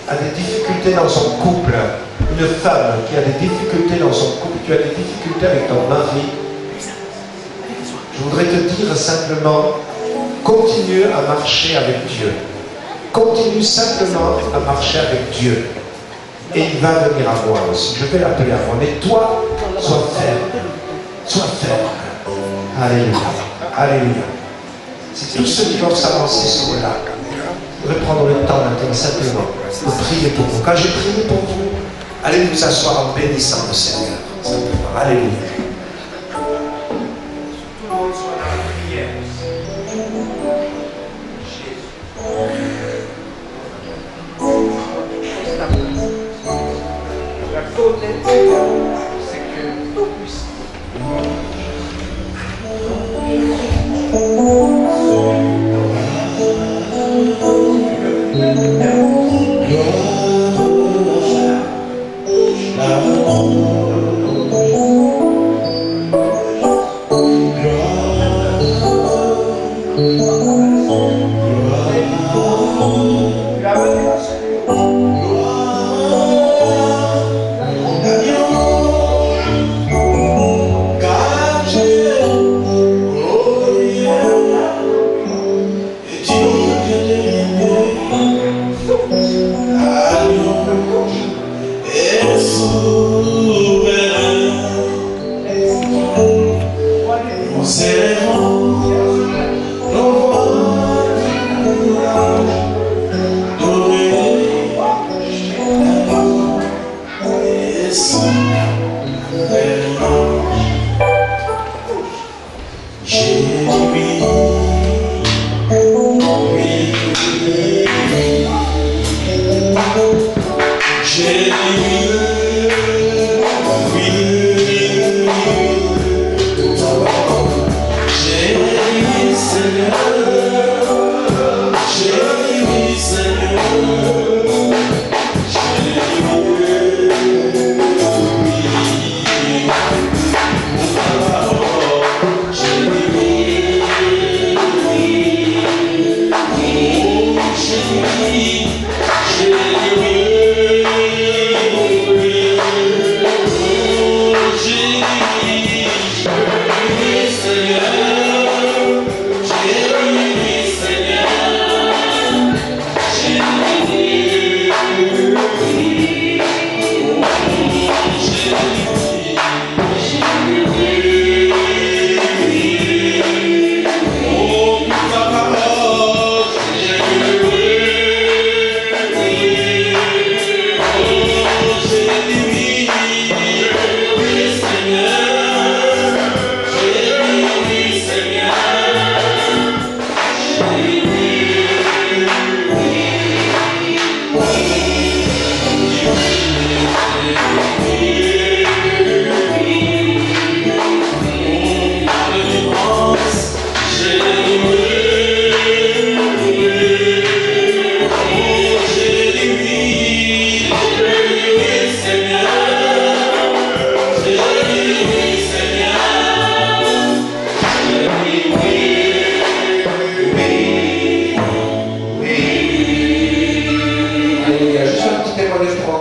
a des difficultés dans son couple, une femme qui a des difficultés dans son couple, tu as des difficultés avec ton mari, je voudrais te dire simplement, continue à marcher avec Dieu. Continue simplement à marcher avec Dieu. Et il va venir à moi aussi. Je vais l'appeler à moi. Mais toi, sois ferme. Sois ferme. Alléluia. Alléluia. Si tous ceux qui vont s'avancer sont là, je voudrais prendre le temps maintenant simplement de prier pour vous. Quand j'ai prié pour vous, allez vous asseoir en bénissant le Seigneur. Simplement. Alléluia. Tout le monde soit dans la prière. La faute est que tout puissant.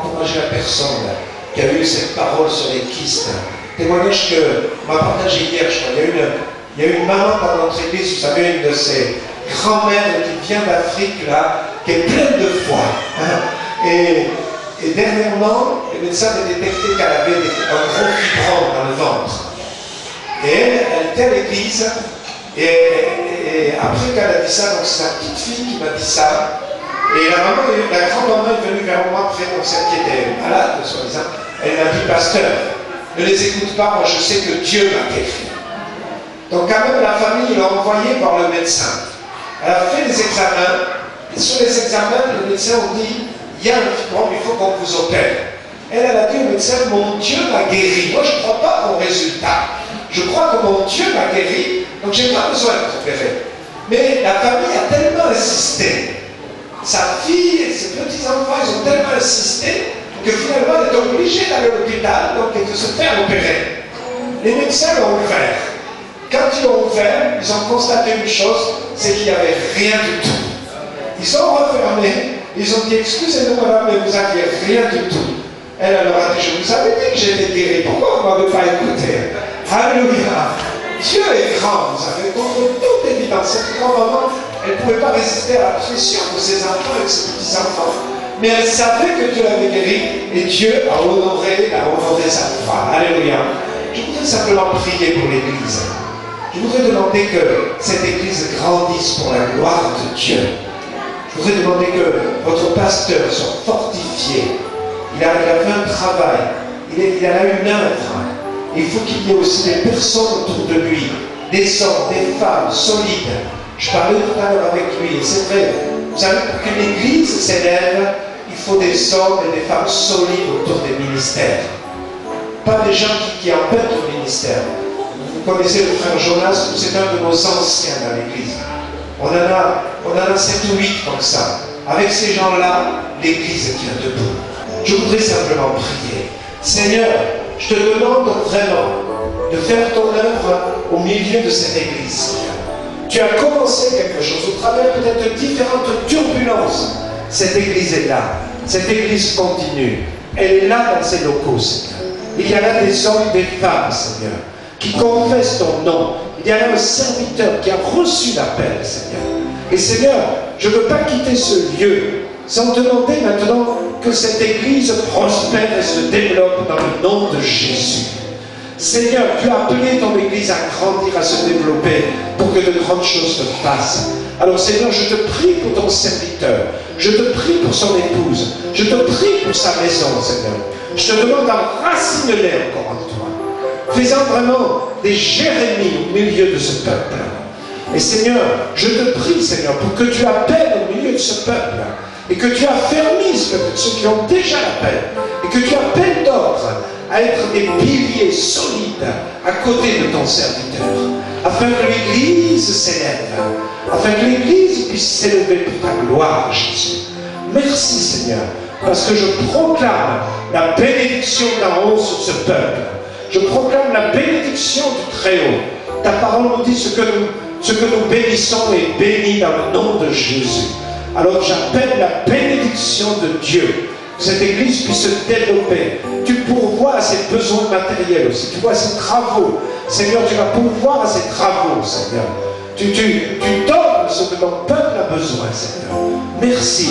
encourager la personne qui a eu cette parole sur les kystes. Témoignage qu'on m'a partagé hier, je crois. Il y a une maman dans notre église, vous savez, une de ces grand-mères qui vient d'Afrique, là, qui est pleine de foi. Hein. Et dernièrement, les médecins avaient détecté qu'elle avait un gros fibrome dans le ventre. Et elle était à l'église, et après qu'elle a dit ça, donc c'est sa petite fille qui m'a dit ça, et la grand-maman est venue vers moi après, donc celle qui était malade, soi-disant, elle m'a dit, pasteur, ne les écoute pas, moi je sais que Dieu m'a guéri. Donc quand même la famille l'a envoyée voir le médecin. Elle a fait des examens, et sur les examens, le médecin a dit, il y a un fibrome, il faut qu'on vous opère. Elle a dit au médecin, mon Dieu m'a guéri. Moi je ne crois pas au résultat. Je crois que mon Dieu m'a guéri, donc je n'ai pas besoin de t'opérer. Mais la famille a tellement insisté. Sa fille et ses petits-enfants, ils ont tellement insisté que finalement, elle est obligée d'aller à l'hôpital donc, et de se faire opérer. Les médecins l'ont ouvert. Quand ils l'ont ouvert, ils ont constaté une chose, c'est qu'il n'y avait rien du tout. Ils ont refermé, ils ont dit, excusez-nous madame, mais vous n'aviez rien du tout. Elle leur a dit, je vous avais dit que j'étais guéri, pourquoi vous ne m'avez pas écouté? Alléluia. Dieu est grand, vous savez, contre toute évidence. Cette grand-maman, elle ne pouvait pas résister à la pression de ses enfants et de ses petits-enfants. Mais elle savait que Dieu l'avait guéri et Dieu a honoré sa foi. Alléluia. Je voudrais simplement prier pour l'Église. Je voudrais demander que cette Église grandisse pour la gloire de Dieu. Je voudrais demander que votre pasteur soit fortifié. Il a fait un travail. Il a une œuvre. Il faut qu'il y ait aussi des personnes autour de lui, des hommes, des femmes solides. Je parlais tout à l'heure avec lui, et c'est vrai. Vous savez, pour que l'Église s'élève, il faut des hommes et des femmes solides autour des ministères. Pas des gens qui empêchent le ministère. Vous connaissez le frère Jonas, c'est un de nos anciens dans l'Église. On en a 7 ou 8 comme ça. Avec ces gens-là, l'Église tient debout. Je voudrais simplement prier. Seigneur, je te demande vraiment de faire ton œuvre au milieu de cette Église. Tu as commencé quelque chose au travers peut-être de différentes turbulences. Cette Église est là. Cette Église continue. Elle est là dans ses locaux, Seigneur. Il y a là des hommes, des femmes, Seigneur, qui confessent ton nom. Il y a là un serviteur qui a reçu l'appel, Seigneur. Et Seigneur, je ne veux pas quitter ce lieu sans te demander maintenant que cette Église prospère et se développe dans le nom de Jésus. Seigneur, tu as appelé ton Église à grandir, à se développer pour que de grandes choses se fassent. Alors Seigneur, je te prie pour ton serviteur. Je te prie pour son épouse. Je te prie pour sa maison, Seigneur. Je te demande d'enraciner-les encore en toi. Fais-en vraiment des Jérémies au milieu de ce peuple. Et Seigneur, je te prie, Seigneur, pour que tu appelles au milieu de ce peuple et que tu affermisses ceux qui ont déjà l'appel et que tu appelles d'autres à être des piliers solides à côté de ton serviteur, afin que l'Église s'élève, afin que l'Église puisse s'élever pour ta gloire, Jésus. Merci, Seigneur, parce que je proclame la bénédiction d'en haut sur ce peuple. Je proclame la bénédiction du Très-Haut. Ta parole nous dit ce que nous bénissons est béni dans le nom de Jésus. Alors j'appelle la bénédiction de Dieu. Que cette Église puisse se développer. Tu pourvois à ses besoins matériels aussi. Tu vois ses travaux. Seigneur, tu vas pourvoir à ses travaux, Seigneur. Tu donnes ce que ton peuple a besoin, Seigneur. Merci.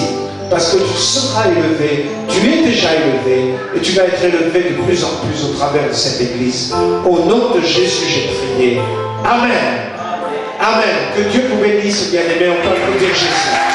Parce que tu seras élevé, tu es déjà élevé, et tu vas être élevé de plus en plus au travers de cette Église. Au nom de Jésus, j'ai prié. Amen. Amen. Que Dieu vous bénisse, bien-aimés. On peut applaudir Jésus.